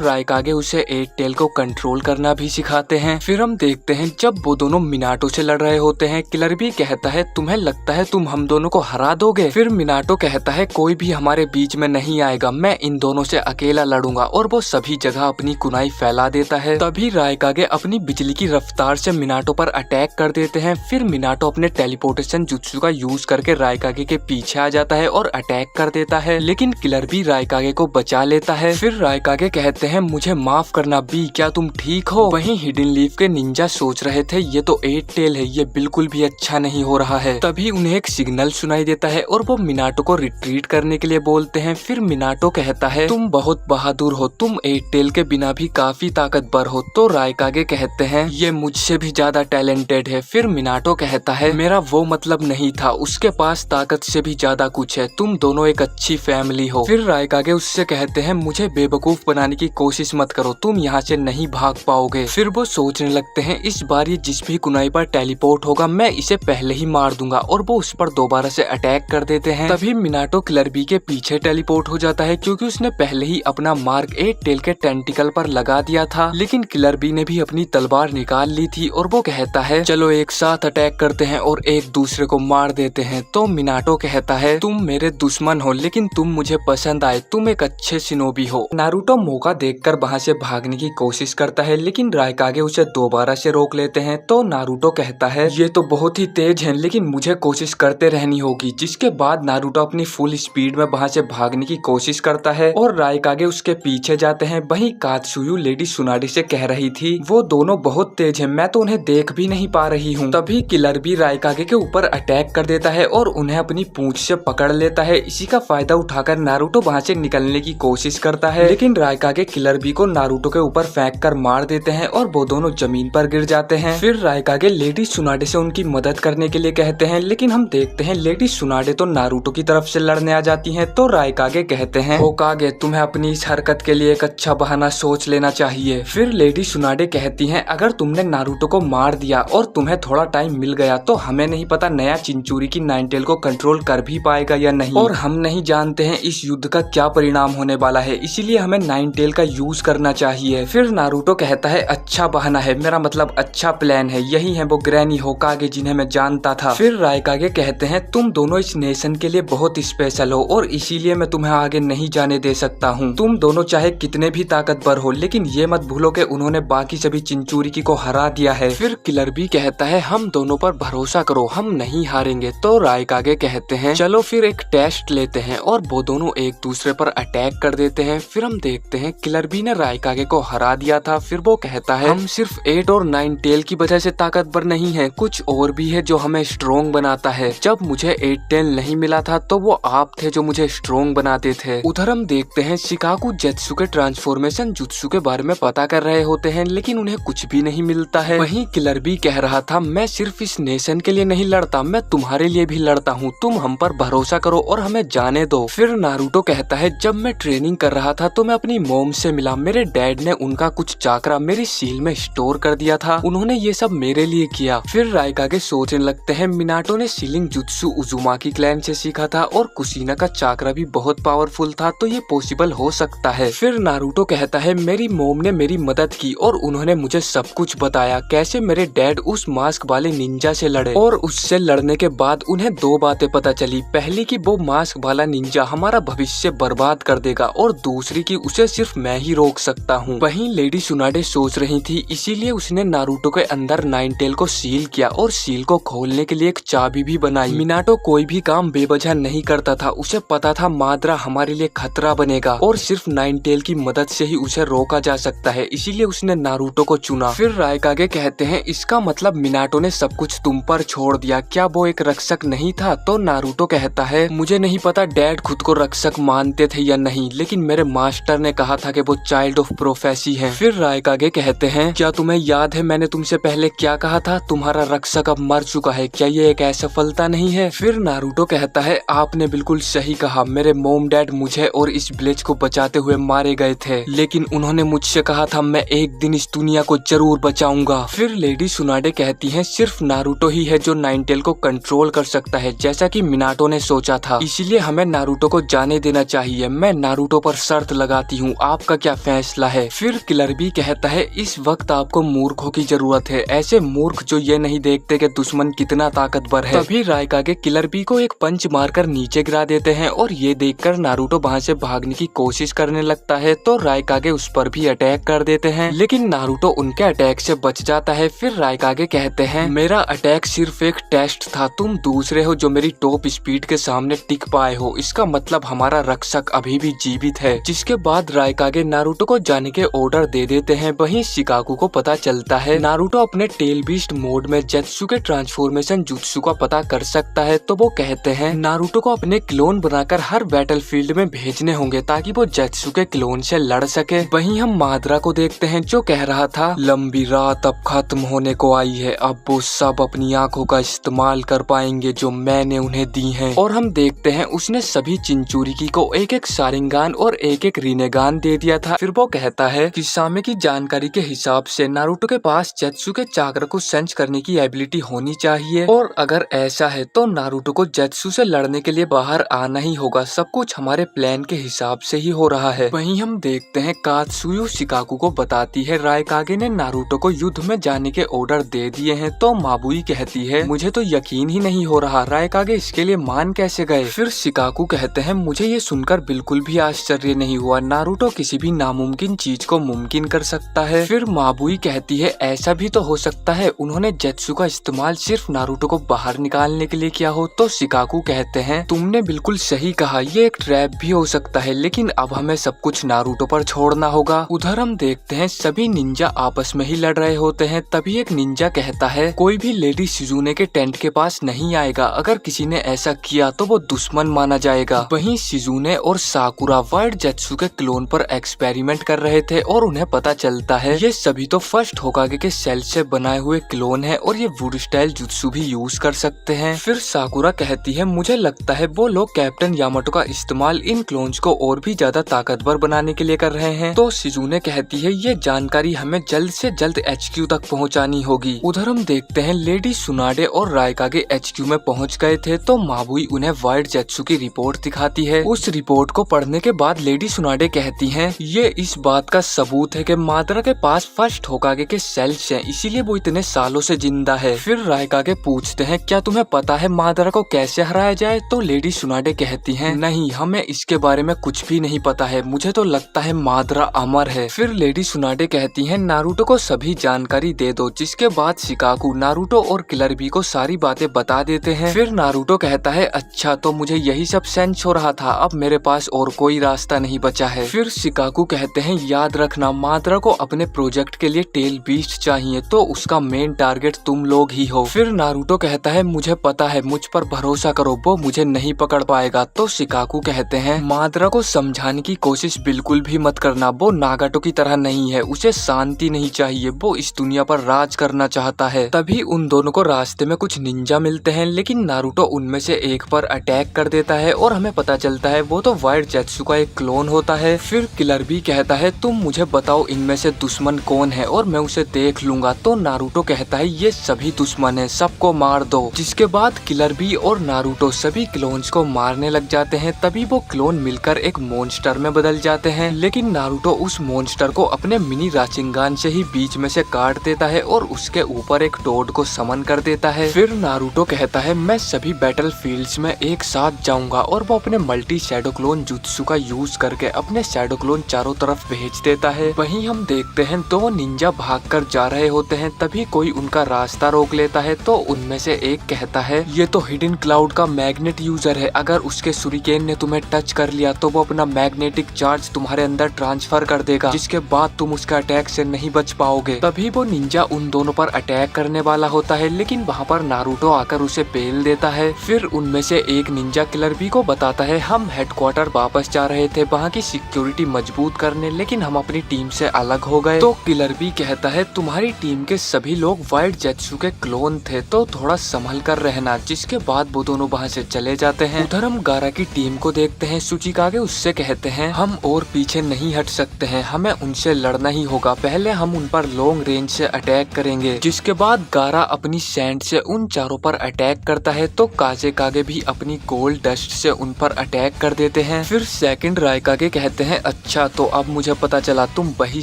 S1: रायकागे उसे एट टेल को कंट्रोल करना भी सिखाते हैं। फिर हम देखते हैं जब वो दोनों मिनाटो से लड़ रहे होते हैं, किलर भी कहता है तुम्हें लगता है तुम हम दोनों को हरा दोगे। फिर मिनाटो कहता है कोई भी हमारे बीच में नहीं आएगा, मैं इन दोनों से अकेला लड़ूंगा, और वो सभी जगह अपनी कुनाई फैला देता है। तभी रायकागे अपनी बिजली की रफ्तार से मिनाटो पर अटैक कर देते हैं। फिर मिनाटो अपने टेलीपोर्टेशन जुत्सु का यूज करके रायकागे के पीछे आ जाता है और अटैक कर देता है, लेकिन किलर भी रायकागे को बचा लेता है। फिर रायकागे कहते हैं मुझे माफ करना बी, क्या तुम ठीक हो। वहीं हिडन लीफ के निंजा सोच रहे थे ये तो एट टेल है, ये बिल्कुल भी अच्छा नहीं हो रहा है। तभी उन्हें एक सिग्नल सुनाई देता है और वो मिनाटो को रिट्रीट करने के लिए बोलते हैं। फिर मिनाटो कहता है तुम बहुत बहादुर हो, तुम एट टेल के बिना भी काफी ताकतवर हो। तो रायकागे कहते हैं ये मुझसे भी ज्यादा टैलेंटेड है। फिर मिनाटो कहता है मेरा वो मतलब नहीं था, उसके पास ताकत से भी ज्यादा कुछ है, तुम दोनों एक अच्छी फैमिली हो। फिर रायकागे उससे कहते हैं मुझे बेवकूफ बनाने की कोशिश मत करो, तुम यहाँ से नहीं भाग पाओगे। फिर वो सोचने लगते हैं इस बार ये जिस भी कुनाई पर टेलीपोर्ट होगा मैं इसे पहले ही मार दूंगा, और वो उस पर दोबारा से अटैक कर देते हैं। तभी मिनाटो किलर बी के पीछे टेलीपोर्ट हो जाता है क्योंकि उसने पहले ही अपना मार्क एट टेल के टेंटिकल पर लगा दिया था। लेकिन किलर बी ने भी अपनी तलवार निकाल ली थी और वो कहता है चलो एक साथ अटैक करते हैं और एक दूसरे को मार देते हैं। तो मिनाटो कहता है तुम मेरे दुश्मन हो लेकिन तुम मुझे पसंद आए, तुम एक अच्छे शिनोबी हो। नारुतो मौका देखकर वहाँ से भागने की कोशिश करता है, लेकिन रायकागे उसे दोबारा से रोक लेते हैं। तो नारुतो कहता है ये तो बहुत ही तेज है, लेकिन मुझे कोशिश करते रहनी होगी। जिसके बाद नारुतो अपनी फुल स्पीड में वहाँ से भागने की कोशिश करता है और रायकागे उसके पीछे जाते हैं। वहीं कात्सुयु लेडी सुनाडे से कह रही थी वो दोनों बहुत तेज हैं, मैं तो उन्हें देख भी नहीं पा रही हूँ। तभी किलर भी रायकागे के ऊपर अटैक कर देता है और उन्हें अपनी पूंछ से पकड़ लेता है। इसी का फायदा उठाकर नारुतो वहाँ से निकलने की कोशिश करता है, लेकिन रायकागे किलर बी को नारुतो के ऊपर फेंक कर मार देते हैं और वो दोनों जमीन पर गिर जाते हैं। फिर रायकागे लेडी सुनाडे से उनकी मदद करने के लिए कहते हैं, लेकिन हम देखते हैं लेडी सुनाडे तो नारुतो की तरफ से लड़ने आ जाती हैं। तो रायकागे कहते हैं होकागे तुम्हें अपनी इस हरकत के लिए एक अच्छा बहाना सोच लेना चाहिए। फिर लेडी सुनाडे कहती हैं अगर तुमने नारुतो को मार दिया और तुम्हें थोड़ा टाइम मिल गया तो हमें नहीं पता नया चिंचुरी की नाइन टेल को कंट्रोल कर भी पाएगा या नहीं, और हम नहीं जानते हैं इस युद्ध का क्या परिणाम होने वाला है, इसीलिए हमें नाइन टेल का यूज करना चाहिए। फिर नारुतो कहता है अच्छा बहाना है, मेरा मतलब अच्छा प्लान है, यही है वो ग्रैनी होकागे जिन्हें मैं जानता था। फिर रायकागे कहते हैं तुम दोनों इस नेशन के लिए बहुत स्पेशल हो और इसीलिए मैं तुम्हें आगे नहीं जाने दे सकता हूँ। तुम दोनों चाहे कितने भी ताकतवर हो, लेकिन ये मत भूलो कि उन्होंने बाकी सभी चिंचुरी की को हरा दिया है। फिर किलर भी कहता है हम दोनों पर भरोसा करो, हम नहीं हारेंगे। तो रायकागे कहते हैं चलो फिर एक टेस्ट लेते हैं, और वो दोनों एक दूसरे पर अटैक कर देते हैं। फिर हम देखते हैं किलर बी ने रायकागे को हरा दिया था। फिर वो कहता है हम सिर्फ 8 और 9 टेल की वजह से ताकतवर नहीं है, कुछ और भी है जो हमें स्ट्रॉन्ग बनाता है। जब मुझे 8 टेल नहीं मिला था तो वो आप थे जो मुझे स्ट्रॉन्ग बनाते थे। उधर हम देखते हैं शिकाकू जेत्सु के ट्रांसफॉर्मेशन जुत्सु के बारे में पता कर रहे होते हैं, लेकिन उन्हें कुछ भी नहीं मिलता है। वहीं किलर बी कह रहा था मैं सिर्फ इस नेशन के लिए नहीं लड़ता, मैं तुम्हारे लिए भी लड़ता हूँ, तुम हम पर भरोसा करो और हमें जाने दो। फिर नारुतो कहता है जब मैं ट्रेनिंग कर रहा था तो मैं अपनी मॉम से मिला, मेरे डैड ने उनका कुछ चाकरा मेरी सील में स्टोर कर दिया था, उन्होंने ये सब मेरे लिए किया। फिर रायकागे सोचने लगते हैं मिनाटो ने सीलिंग जुत्सु उजुमाकी क्लैन से सीखा था और कुशीना का चाकरा भी बहुत पावरफुल था, तो ये पॉसिबल हो सकता है। फिर नारुतो कहता है मेरी मॉम ने मेरी मदद की और उन्होंने मुझे सब कुछ बताया, कैसे मेरे डैड उस मास्क वाले निंजा से लड़े, और उससे लड़ने के बाद उन्हें 2 बातें पता चली। पहली कि वो मास्क वाला निंजा हमारा भविष्य बर्बाद कर देगा, और दूसरी कि उसे सिर्फ मैं ही रोक सकता हूँ। वहीं लेडी सुनाडे सोच रही थी, इसीलिए उसने नारुतो के अंदर 9 टेल को सील किया और सील को खोलने के लिए एक चाबी भी बनाई। मिनाटो कोई भी काम बेवजह नहीं करता था, उसे पता था माद्रा हमारे लिए खतरा बनेगा और सिर्फ 9 टेल की मदद से ही उसे रोका जा सकता है, इसीलिए उसने नारुतो को चुना। फिर रायकागे कहते हैं इसका मतलब मिनाटो ने सब कुछ तुम पर छोड़ दिया, क्या वो एक रक्षक नहीं था? तो नारुतो कहता है मुझे नहीं पता डैड खुद को रक्षक मानते थे या नहीं, लेकिन मेरे मास्टर ने कहा था कि वो चाइल्ड ऑफ प्रोफेसी है। फिर रायकागे कहते हैं क्या तुम्हें याद है मैंने तुमसे पहले क्या कहा था, तुम्हारा रक्षक अब मर चुका है, क्या ये एक असफलता नहीं है? फिर नारुतो कहता है आपने बिल्कुल सही कहा, मेरे मॉम डैड मुझे और इस विलेज को बचाते हुए मारे गए थे, लेकिन उन्होंने मुझसे कहा था मैं एक दिन इस दुनिया को जरूर बचाऊंगा। फिर लेडी सुनाडे कहती है सिर्फ नारुतो ही है जो 9 टेल को कंट्रोल कर सकता है, जैसा कि मिनाटो ने सोचा था, इसीलिए हमें नारुतो को जाने देना चाहिए। मैं नारुतो पर शर्त लगाती हूँ, आपका क्या फैसला है? फिर किलर बी कहता है इस वक्त आपको मूर्खों की जरूरत है, ऐसे मूर्ख जो ये नहीं देखते कि दुश्मन कितना ताकतवर है। तभी रायकागे किलर बी को एक पंच मारकर नीचे गिरा देते हैं, और ये देखकर नारुतो वहाँ से भागने की कोशिश करने लगता है, तो रायकागे उस पर भी अटैक कर देते हैं, लेकिन नारुतो उनके अटैक से बच जाता है। फिर रायकागे कहते हैं मेरा अटैक सिर्फ एक टेस्ट था, तुम दूसरे हो जो मेरी टॉप स्पीड के सामने टिक पाए हो, इसका मतलब हमारा रक्षक अभी भी जीवित है। जिसके बाद रायकागे नारुतो को जाने के ऑर्डर दे देते हैं। वहीं शिकाकू को पता चलता है नारुतो अपने टेल बीस्ट मोड में जेत्सु के ट्रांसफॉर्मेशन जुत्सु का पता कर सकता है, तो वो कहते हैं नारुतो को अपने क्लोन बनाकर हर बैटलफील्ड में भेजने होंगे ताकि वो जेत्सु के क्लोन से लड़ सके। वहीं हम माद्रा को देखते हैं जो कह रहा था लंबी रात अब खत्म होने को आई है, अब वो सब अपनी आंखों का इस्तेमाल कर पाएंगे जो मैंने उन्हें दी हैं। और हम देखते हैं उसने सभी चिंचुरिकी को एक एक शारिंगान और एक एक रिनेगान दे दिया था। फिर वो कहता है कि सामे की जानकारी के हिसाब से नारुतो के पास जेत्सु के चाक्र को सेंस करने की एबिलिटी होनी चाहिए, और अगर ऐसा है तो नारुतो को जेत्सु से लड़ने के लिए बाहर आना ही होगा, सब कुछ हमारे प्लान के हिसाब से ही हो रहा है। वहीं हम देखते हैं कात्सुयो शिकाकू को बताती है रायकागे ने नारुतो को युद्ध में जाने के ऑर्डर दे दिए हैं, तो माबुई कहती है मुझे तो यकीन ही नहीं हो रहा, रायकागे इसके लिए मान कैसे गए? फिर शिकाकू कहते हैं मुझे ये सुनकर बिल्कुल भी आश्चर्य नहीं हुआ, नारुतो किसी भी नामुमकिन चीज को मुमकिन कर सकता है। फिर माबुई कहती है ऐसा भी तो हो सकता है उन्होंने जेत्सु का इस्तेमाल सिर्फ नारुतो को बाहर निकालने के लिए किया हो। तो शिकाकू कहते हैं तुमने बिल्कुल सही कहा, ये एक ट्रैप भी हो सकता है, लेकिन अब हमें सब कुछ नारुतो पर छोड़ना होगा। उधर हम देखते हैं सभी निंजा आपस में ही लड़ रहे होते हैं। तभी एक निंजा कहता है कोई भी लेडी शिजुने के टेंट के पास नहीं आएगा, अगर किसी ने ऐसा किया तो वो दुश्मन माना जाएगा। वहीं शिजुने और साकुरा वाइट जेत्सु के क्लोन पर एक्सपेरिमेंट कर रहे थे, और उन्हें पता चलता है ये सभी तो फर्स्ट होकागे के सेल से बनाए हुए क्लोन है और ये वुड स्टाइल जुत्सु भी यूज कर सकते हैं। फिर साकुरा कहती है मुझे लगता है वो लोग कैप्टन यामाटो का इस्तेमाल इन क्लोन्स को और भी ज्यादा ताकतवर बनाने के लिए कर रहे हैं। तो शिजुने कहती है ये जानकारी हमें जल्द से जल्द HQ तक पहुंचानी होगी। उधर हम देखते हैं लेडी सुनाडे और रायकागे HQ में पहुंच गए थे, तो माबुई उन्हें वाइट जेत्सु की रिपोर्ट दिखाती है। उस रिपोर्ट को पढ़ने के बाद लेडी सुनाडे कहती हैं ये इस बात का सबूत है कि माद्रा के पास फर्स्ट होकागे के सेल्स हैं, इसीलिए वो इतने सालों से जिंदा है। फिर रायकागे पूछते हैं क्या तुम्हें पता है माद्रा को कैसे हराया जाए? तो लेडी सुनाडे कहती हैं नहीं, हमें इसके बारे में कुछ भी नहीं पता है, मुझे तो लगता है माद्रा अमर है। फिर लेडी सुनाडे कहती हैं नारुतो को सभी जानकारी दे दो, जिसके बाद शिकाकू नारुतो और किलर बी को सारी बातें बता देते हैं। फिर नारुतो कहता है अच्छा तो मुझे यही सब सेंस हो रहा था, अब मेरे पास और कोई रास्ता नहीं बचा है। फिर शिकाकू कहते हैं याद रखना माद्रा को अपने प्रोजेक्ट के लिए टेल बीस्ट चाहिए, तो उसका मेन टारगेट तुम लोग ही हो। फिर नारुतो कहता है मुझे पता है, मुझ पर भरोसा करो, वो मुझे नहीं पकड़ पाएगा। तो शिकाकू कहते हैं माद्रा को समझाने की कोशिश बिल्कुल भी मत करना, वो नागाटो की तरह नहीं है, उसे शांति नहीं चाहिए, वो इस दुनिया पर राज करना चाहता है। तभी उन दोनों को रास्ते में कुछ निंजा मिलते हैं, लेकिन नारुतो उनमें से एक पर अटैक कर देता है और हमें पता चलता है वो तो वाइट जेत्सु का एक क्लोन होता है। फिर किलर बी कहता है तुम मुझे बताओ इनमें से दुश्मन कौन है और मैं उसे देख लूंगा। तो नारुतो कहता है ये सभी दुश्मन है, सबको मार दो। जिसके बाद किलर बी और नारुतो सभी क्लोन्स को मारने लग जाते हैं। तभी वो क्लोन मिलकर एक मॉन्स्टर में बदल जाते हैं, लेकिन नारुतो उस मॉन्स्टर को अपने मिनी राचिंगान से ही बीच में से काट देता है और उसके ऊपर एक टोड को समन कर देता है। फिर नारुतो कहता है मैं सभी बैटल फील्ड्स में एक साथ जाऊंगा और वो अपने मल्टी शैडो क्लोन जुत्सु का यूज करके अपने शैडो क्लोन चारों तरफ भेज देता है। वहीं हम देखते हैं दो निंजा भागकर जा रहे होते हैं, तभी कोई उनका रास्ता रोक लेता है। तो उनमें से एक कहता है ये तो हिडन क्लाउड का मैग्नेट यूजर है, अगर उसके सुरिकेन ने तुम्हें टच कर लिया तो वो अपना मैग्नेटिक चार्ज तुम्हारे अंदर ट्रांसफर कर देगा, जिसके बाद तुम उसके अटैक से नहीं बच पाओगे। तभी वो निंजा उन दोनों पर अटैक करने वाला होता है, लेकिन वहाँ पर नारुतो आकर उसे पेल देता है। फिर उनमें से एक निंजा किलर बी को बताता है हम हेडक्वार्टर वापस जा रहे थे वहाँ की सिक्योरिटी मजबूत करने, लेकिन हम अपनी टीम से अलग हो गए। तो किलर बी कहता है तुम्हारी टीम के सभी लोग वाइट जेत्सु के क्लोन थे, तो थोड़ा संभल कर रहना। जिसके बाद वो दोनों वहाँ से चले जाते हैं। उधर हम गारा की टीम को देखते हैं। सुचिकागे उससे कहते हैं हम और पीछे नहीं हट सकते हैं, हमें उनसे लड़ना ही होगा, पहले हम उन पर लॉन्ग रेंज से अटैक करेंगे। जिसके बाद गारा अपनी सैंड से उन चारों पर अटैक करता है, तो काजेकागे भी अपनी गोल्ड डस्ट से उन पर अटैक कर देते हैं। फिर सेकंड रायकागे कहते हैं अच्छा तो अब मुझे पता चला तुम वही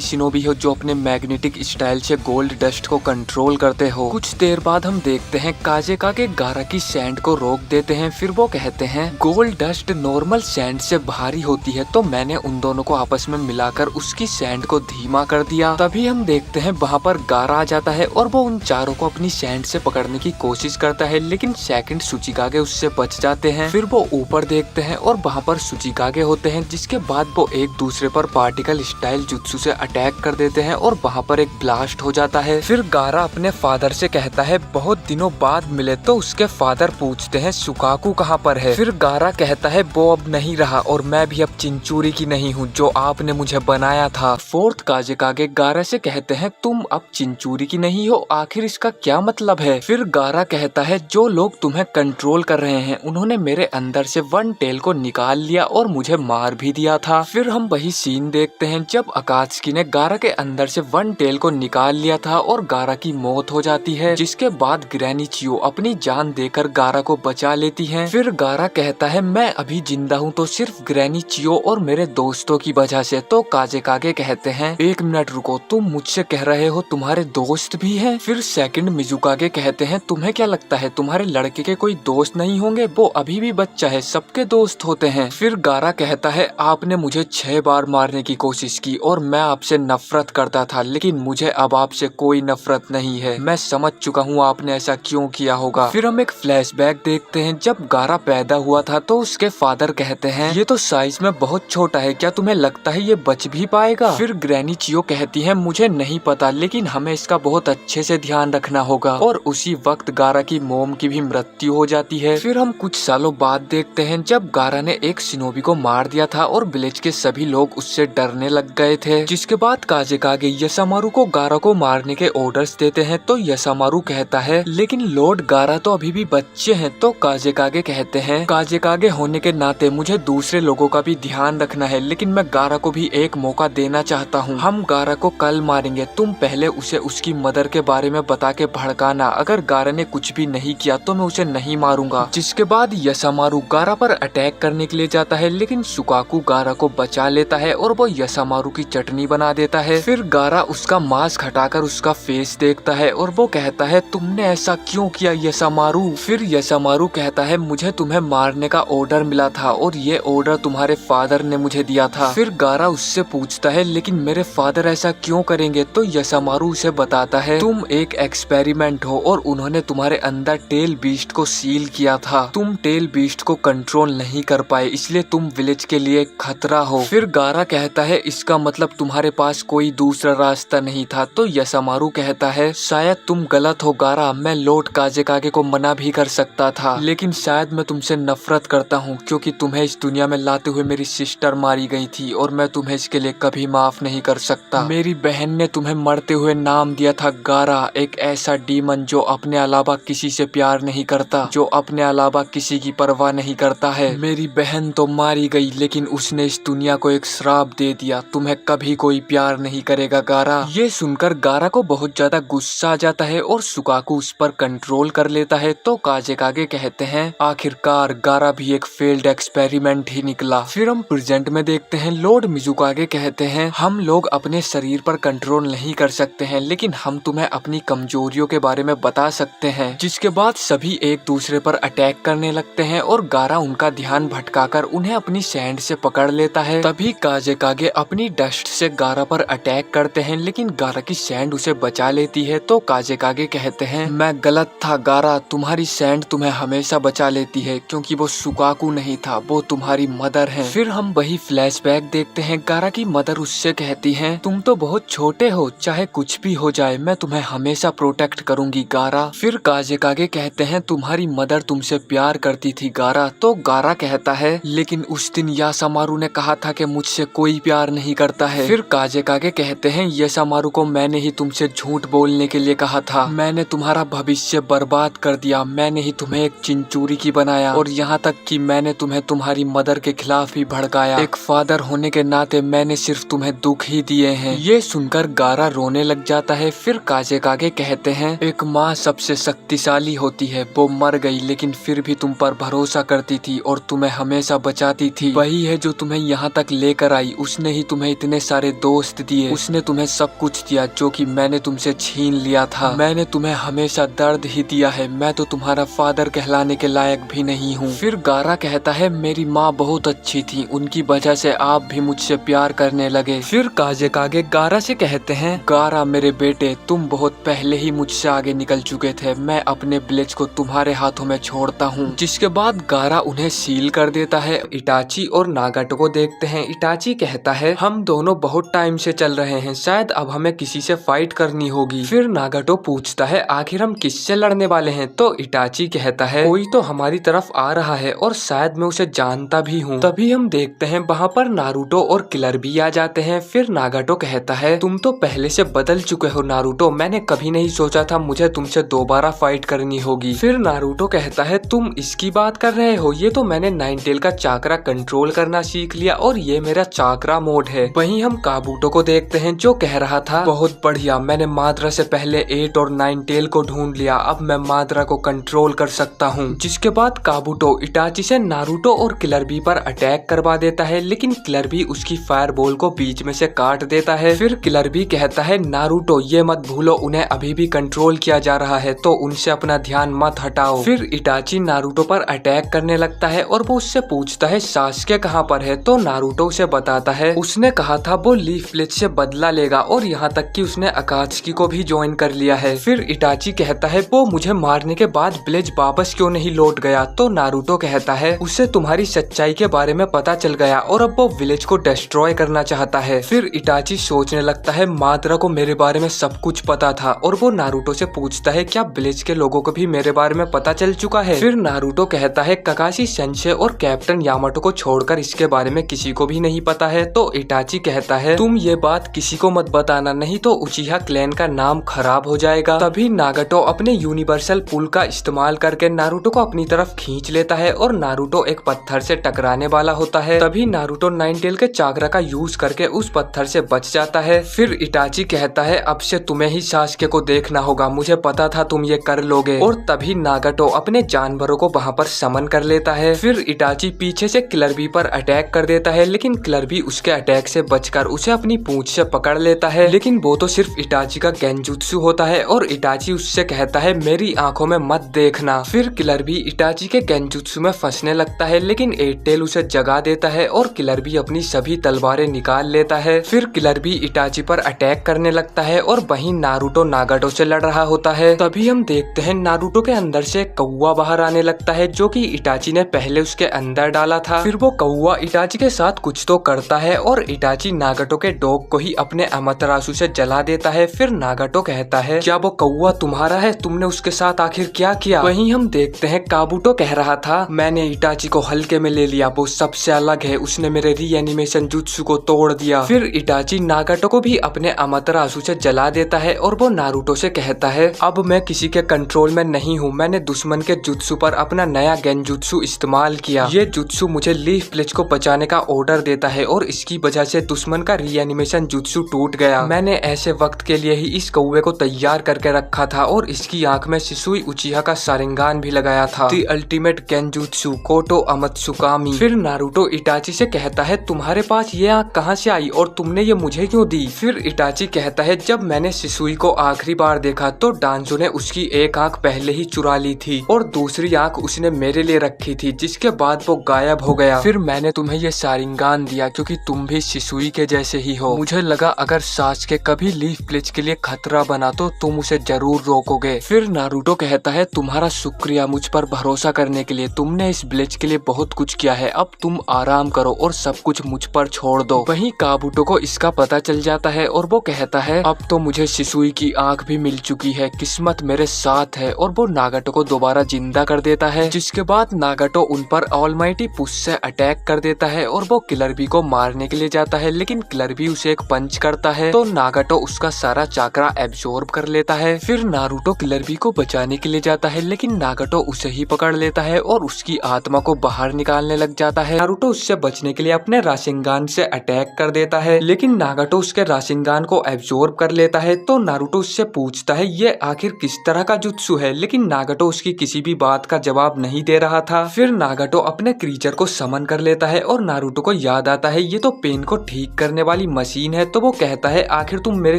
S1: शिनोबी हो जो अपने मैग्नेटिक स्टाइल से गोल्ड डस्ट को कंट्रोल करते हो। कुछ देर बाद हम देखते हैं काजेकागे गारा की सैंड को रोक देते हैं। फिर वो कहते हैं गोल्ड डस्ट नॉर्मल सैंड से भारी होती है, तो मैंने उन दोनों को आपस में मिलाकर उसकी सैंड को धीमा कर दिया। तभी हम देखते हैं वहाँ पर गारा आ जाता है और वो उन चारों को अपनी सैंड से पकड़ने की कोशिश करता है, लेकिन सेकंड सुचिकागे उससे बच जाते हैं। फिर वो ऊपर देखते हैं और वहाँ पर सुचिकागे होते हैं, जिसके बाद वो एक दूसरे पर पार्टिकल स्टाइल जुत्सु से अटैक कर देते हैं और वहाँ पर एक ब्लास्ट हो जाता है। फिर गारा अपने फादर से कहता है बहुत दिनों बाद मिले, तो उसके फादर पूछते हैं सुकाकू कहाँ पर है। फिर गारा कहता है वो अब नहीं रहा और मैं भी अब चिंचूरी की नहीं हूँ जो आपने मुझे बनाया था। फोर्थ काजेकागे गारा से कहते हैं तुम अब चिंचूरी की नहीं हो, आखिर इसका क्या मतलब है। फिर गारा कहता है जो लोग तुम्हें कंट्रोल कर रहे हैं उन्होंने मेरे अंदर से वन टेल को निकाल लिया और मुझे मार भी दिया था। फिर हम वही सीन देखते हैं जब अकात्सुकी ने गारा के अंदर से वन टेल को निकाल लिया था और गारा की मौत हो जाती है। जिसके बाद ग्रैनी चियो अपनी जान देकर गारा को बचा लेती है। फिर गारा कहता है मैं अभी जिंदा हूँ तो सिर्फ ग्रैनी चियो और मेरे दोस्तों की वजह से। तो काजेकागे कहते हैं एक मिनट रुको, तुम मुझसे कह रहे हो तुम्हारे दोस्त भी हैं? फिर सेकंड मिजुकागे कहते हैं तुम्हें क्या लगता है तुम्हारे लड़के के कोई दोस्त नहीं होंगे, वो अभी भी बच्चा है, सबके दोस्त होते हैं। फिर गारा कहता है आपने मुझे 6 बार मारने की कोशिश की और मैं आपसे नफरत करता था, लेकिन मुझे अब आपसे कोई नफरत नहीं है, मैं समझ चुका हूँ आपने ऐसा क्यों किया होगा। फिर हम एक फ्लैशबैक देखते हैं जब गारा पैदा हुआ था तो उसके फादर कहते हैं ये तो साइज में बहुत छोटा है, क्या तुम्हें लगता है ये बच भी पाएगा? फिर ग्रैनी चियो कहती है मुझे नहीं पता, लेकिन हमें इसका बहुत अच्छे से ध्यान रखना होगा। और उसी वक्त गारा की मोम की भी मृत्यु हो जाती है। फिर हम कुछ सालों बाद देखते हैं जब गारा ने एक शिनोबी को मार दिया था और विलेज के सभी लोग उससे डरने लग गए थे। जिसके बाद काजेकागे यसामारू को गारा को मारने के ऑर्डर्स देते हैं। तो यसामारू कहता है लेकिन लॉर्ड गारा तो अभी भी बच्चे हैं। तो काजेकागे कहते हैं काजेकागे होने के नाते मुझे दूसरे लोगों का भी ध्यान रखना है, लेकिन मैं गारा को भी एक मौका देना चाहता हूँ। हम गारा को कल मारेंगे, तुम पहले उसे उसकी मदर के बारे में बता के भड़काना, अगर गारा ने कुछ भी नहीं किया तो मैं उसे नहीं मारूंगा। जिसके बाद यसामारू गारा पर अटैक करने के लिए जाता है, लेकिन सुकाकू गारा को बचा लेता है और वो यसामारू की चटनी बना देता है। फिर गारा उसका मास्क हटाकर उसका फेस देखता है और वो कहता है तुमने ऐसा क्यों किया यसामारू? फिर यसामारू कहता है मुझे तुम्हें मारने का ऑर्डर मिला था और ये ऑर्डर तुम्हारे फादर ने मुझे दिया था। फिर गारा उससे पूछता है लेकिन मेरे फादर ऐसा क्यों करेंगे? तो यसामारू उसे बताता है तुम एक एक्सपेरिमेंट हो और उन्होंने तुम्हारे अंदर टेल बीस्ट को सील किया था। तुम टेल बीस्ट को कंट्रोल नहीं कर पाए, इसलिए तुम विलेज के लिए खतरा हो। फिर गारा कहता है इसका मतलब तुम्हारे पास कोई दूसरा रास्ता नहीं था। तो यसामारू कहता है शायद तुम गलत हो गारा, मैं लॉर्ड काजेकागे को मना भी कर सकता था, लेकिन शायद मैं तुमसे नफरत करता हूँ क्योंकि तुम्हें इस दुनिया में लाते हुए मेरी सिस्टर मारी गई थी और मैं तुम्हें इसके लिए कभी माफ नहीं कर सकता। मेरी बहन ने तुम्हें मरते हुए नाम दिया था गारा, एक ऐसा डीमन जो अपने अलावा किसी से प्यार नहीं करता, जो अपने अलावा किसी की परवाह नहीं करता है। मेरी बहन तो मारी गई लेकिन उसने इस दुनिया को एक श्राप दे दिया, तुम्हें कभी कोई प्यार नहीं करेगा गारा। ये सुनकर गारा को बहुत ज्यादा गुस्सा आ जाता है और सुकाकू उस पर कंट्रोल कर लेता है। तो काजेकागे कहते हैं आखिरकार गारा भी एक फेल्ड एक्सपेरिमेंट ही निकला। फिर हम प्रेजेंट में देखते हैं लॉर्ड मिजुकागे कहते हैं हम लोग अपने शरीर पर कंट्रोल नहीं कर सकते हैं, लेकिन हम तुम्हें अपनी कमजोरियों के बारे में बता सकते हैं। जिसके बाद सभी एक दूसरे पर अटैक करने लगते हैं और गारा उनका ध्यान भटकाकर उन्हें अपनी सैंड से पकड़ लेता है। तभी काजेकागे अपनी डस्ट से गारा पर अटैक करते हैं, लेकिन गारा की सैंड उसे बचा लेती है। तो काजेकागे कहते हैं मैं गलत था गारा, तुम्हारी सैंड तुम्हें हमेशा बचा लेती है क्योंकि वो सुकाकू नहीं था, वो तुम्हारी मदर है। फिर हम वही फ्लैशबैक देखते हैं, गारा की मदर उससे कहती है तुम तो बहुत छोटे हो, चाहे कुछ भी हो जाए मैं तुम्हें हमेशा प्रोटेक्ट करूंगी गारा। फिर काजेकागे कहते हैं तुम्हारी मदर तुमसे प्यार करती थी गारा। तो गारा कहता है लेकिन उस दिन यासामारू ने कहा था कि मुझसे कोई प्यार नहीं करता है। फिर काजेकागे कहते हैं यासामारू को मैंने ही तुमसे झूठ बोलने के लिए कहा था, मैंने तुम्हारा भविष्य बर्बाद कर दिया, मैंने ही तुम्हें एक चिंचूरी की बनाया और यहाँ तक कि मैंने तुम्हें तुम्हारी मदर के खिलाफ ही भड़काया। एक फादर होने के नाते मैंने सिर्फ तुम्हें दुख ही दिए हैं। ये सुनकर गारा रोने लग जाता है। फिर काजेकागे कहते हैं एक माँ सबसे शक्तिशाली होती है, वो मर गई लेकिन फिर भी तुम पर भरोसा करती थी और तुम्हें हमेशा बचाती थी। वही है जो तुम्हें यहाँ तक लेकर आई, उसने ही तुम्हें इतने सारे दोस्त दिए, उसने तुम्हें सब कुछ दिया जो कि मैंने तुमसे छीन लिया था। मैंने तुम्हें हमेशा दर्द ही दिया है, मैं तो तुम्हारा फादर कहलाने के लायक भी नहीं हूँ। फिर गारा कहता है मेरी माँ बहुत अच्छी थी, उनकी वजह से आप भी मुझसे प्यार करने लगे। फिर काजेकागे गारा से कहते हैं गारा मेरे बेटे, तुम बहुत पहले ही मुझसे आगे निकल चुके थे, मैं अपने विलेज को तुम्हारे हाथों में छोड़ता हूँ। जिसके बाद गारा उन्हें सील कर देता है। इटाची और नागाटो को देखते हैं। इटाची कहता है हम दोनों बहुत टाइम से चल रहे हैं, शायद अब हमें किसी से फाइट करनी होगी। फिर नागाटो पूछता है आखिर हम किससे लड़ने वाले हैं। तो इटाची कहता है कोई तो हमारी तरफ आ रहा है और शायद मैं उसे जानता भी हूँ। तभी हम देखते हैं वहाँ पर नारुतो और किलर भी आ जाते हैं। फिर नागाटो कहता है तुम तो पहले से बदल चुके हो नारुतो, मैंने कभी नहीं सोचा था मुझे तुमसे दोबारा फाइट करनी होगी। फिर नारुतो कहता है तुम इसकी बात कर रहे हो, ये तो मैंने नाइन टेल का चाकरा कंट्रोल करना सीख लिया और ये मेरा चाकरा मोड है। वहीं हम काबूटो को देखते हैं जो कह रहा था बहुत बढ़िया, मैंने माद्रा से पहले 8 और 9 टेल को ढूंढ लिया, अब मैं माद्रा को कंट्रोल कर सकता हूँ। जिसके बाद काबूटो इटाची से नारुतो और किलर बी पर अटैक करवा देता है, लेकिन किलर बी उसकी फायर बॉल को बीच में से काट देता है। फिर किलर बी कहता है नारुतो ये मत भूलो उन्हें अभी भी कंट्रोल किया जा रहा है, तो उनसे अपना ध्यान मत हटाओ। फिर इटाची नारुतो पर अटैक करने लगता है और वो उससे पूछता है सास्के कहाँ पर है। तो नारुतो उसे बताता है उसने कहा था वो लीफ ब्लेज से बदला लेगा और यहाँ तक कि उसने अकात्सुकी को भी ज्वाइन कर लिया है। फिर इटाची कहता है वो मुझे मारने के बाद ब्लेज वापस क्यों नहीं लौट गया। तो नारुतो कहता है उसे तुम्हारी सच्चाई के बारे में पता चल गया और अब वो विलेज को डिस्ट्रॉय करना चाहता है। फिर इटाची सोचने लगता है माद्रा को मेरे बारे में सब कुछ पता था और वो नारुतो से पूछता है क्या विलेज के लोगों को भी मेरे बारे में पता चल चुका है। फिर नारुतो कहता है ककाशी सेंसे और कैप्टन यामाटो को छोड़कर इसके बारे में किसी को भी नहीं पता है। तो इटाची कहता है तुम ये बात किसी को मत बताना, नहीं तो उचिहा क्लैन का नाम खराब हो जाएगा। तभी नागाटो अपने यूनिवर्सल पुल का इस्तेमाल करके नारुतो को अपनी तरफ खींच लेता है और नारुतो एक पत्थर से टकराने वाला होता है। तभी नारुतो नाइन टेल के चाकरा का यूज करके उस पत्थर से बच जाता है। फिर इटाची कहता है अब से तुम्हें ही सास्के को देखना होगा, मुझे पता था तुम ये कर लोगे। और तभी नागाटो अपने जानवरों को वहाँ पर समन कर लेता है। फिर इटाची पीछे से किलर बी पर अटैक कर देता है, लेकिन किलर बी उसके अटैक से बचकर उसे अपनी पूंछ से पकड़ लेता है। लेकिन वो तो सिर्फ इटाची का गेंजुत्सु होता है और इटाची उससे कहता है मेरी आंखों में मत देखना। फिर किलर बी इटाची के गेंजुत्सु में फंसने लगता है, लेकिन 8 टेल उसे जगा देता है और किलर बी अपनी सभी तलवारें निकाल लेता है। फिर किलर बी इटाची पर अटैक करने लगता है और वहीं नारुतो नागाटो से लड़ रहा होता है। तभी हम देखते हैं नारुतो के अंदर से कौवा बाहर आने लगता है, जो कि इटाची ने पहले उसके अंदर डाला था। फिर वो कौवा इटाची के साथ कुछ तो करता है और इटाची नागाटो के डॉग को ही अपने अमातेरासु से जला देता है। फिर नागाटो कहता है, क्या वो कौवा तुम्हारा है? तुमने उसके साथ आखिर क्या किया? वहीं हम देखते हैं काबुटो कह रहा था, मैंने इटाची को हल्के में ले लिया, वो सबसे अलग है, उसने मेरे रीएनिमेशन जुत्सु को तोड़ दिया। फिर इटाची नागाटो को भी अपने अमातेरासु से जला देता है और वो नारुतो से कहता है, अब मैं किसी के कंट्रोल में नहीं हूँ, मैंने दुश्मन के जुत्सु पर अपना नया गेंजुत्सु इस्तेमाल किया। ये जुत्सु मुझे लीफ ब्लिच को बचाने का ऑर्डर देता है और इसकी वजह से दुश्मन का रीएनिमेशन जुत्सु टूट गया। मैंने ऐसे वक्त के लिए ही इस कौवे को तैयार करके रखा था और इसकी आंख में शिसुई उचिहा का सारिंगान भी लगाया था। द अल्टीमेट गेंजुत्सु कोटो अमत्सुकामी। फिर नारुतो इटाची से कहता है, तुम्हारे पास ये आंख कहाँ से आई और तुमने ये मुझे क्यों दी? फिर इटाची कहता है, जब मैंने शिसुई को आखिरी बार देखा तो डांजो ने उसकी एक आंख पहले ही चुरा ली थी और दूसरी आंख उसने मेरे लिए रखी थी, जिसके बाद वो गायब हो गया। फिर मैंने तुम्हें ये सारिंगान दिया क्योंकि तुम भी शिसुई के जैसे ही हो। मुझे लगा अगर सासुके कभी लीफ ब्लिच के लिए खतरा बना तो तुम उसे जरूर रोकोगे। फिर नारुतो कहता है, तुम्हारा शुक्रिया मुझ पर भरोसा करने के लिए, तुमने इस ब्लिच के लिए बहुत कुछ किया है, अब तुम आराम करो और सब कुछ मुझ पर छोड़ दो। वहीं काबुटो को इसका पता चल जाता है और वो कहता है, अब तो मुझे शिसुई की आंख भी मिल चुकी है, किस्मत मेरे साथ है, और वो नागाटो को दोबारा जिंदा कर देता है। जिसके बाद नागाटो उन पर ऑलमाइटी पुश से अटैक कर देता है और वो किलर बी को मारने के लिए जाता है, लेकिन किलर बी उसे एक पंच करता है तो नागाटो उसका सारा चाकरा एब्जॉर्ब कर लेता है। फिर नारुतो किलर बी को बचाने के लिए जाता है, लेकिन नागाटो उसे ही पकड़ लेता है और उसकी आत्मा को बाहर निकालने लग जाता है। नारुतो उससे बचने के लिए अपने राशिंगान से अटैक कर देता है, लेकिन नागाटो उसके राशिंगान को एब्जॉर्ब कर लेता है। तो नारुतो उससे पूछता है, ये आखिर किस तरह का जुत्सु है, लेकिन नागाटो उसकी किसी भी बात का जवाब नहीं दे रहा था। फिर नागाटो अपने क्रीचर को समन कर लेता है और नारुतो को याद आता है, ये तो पेन को ठीक करने वाली मशीन है। तो वो कहता है, आखिर तुम मेरे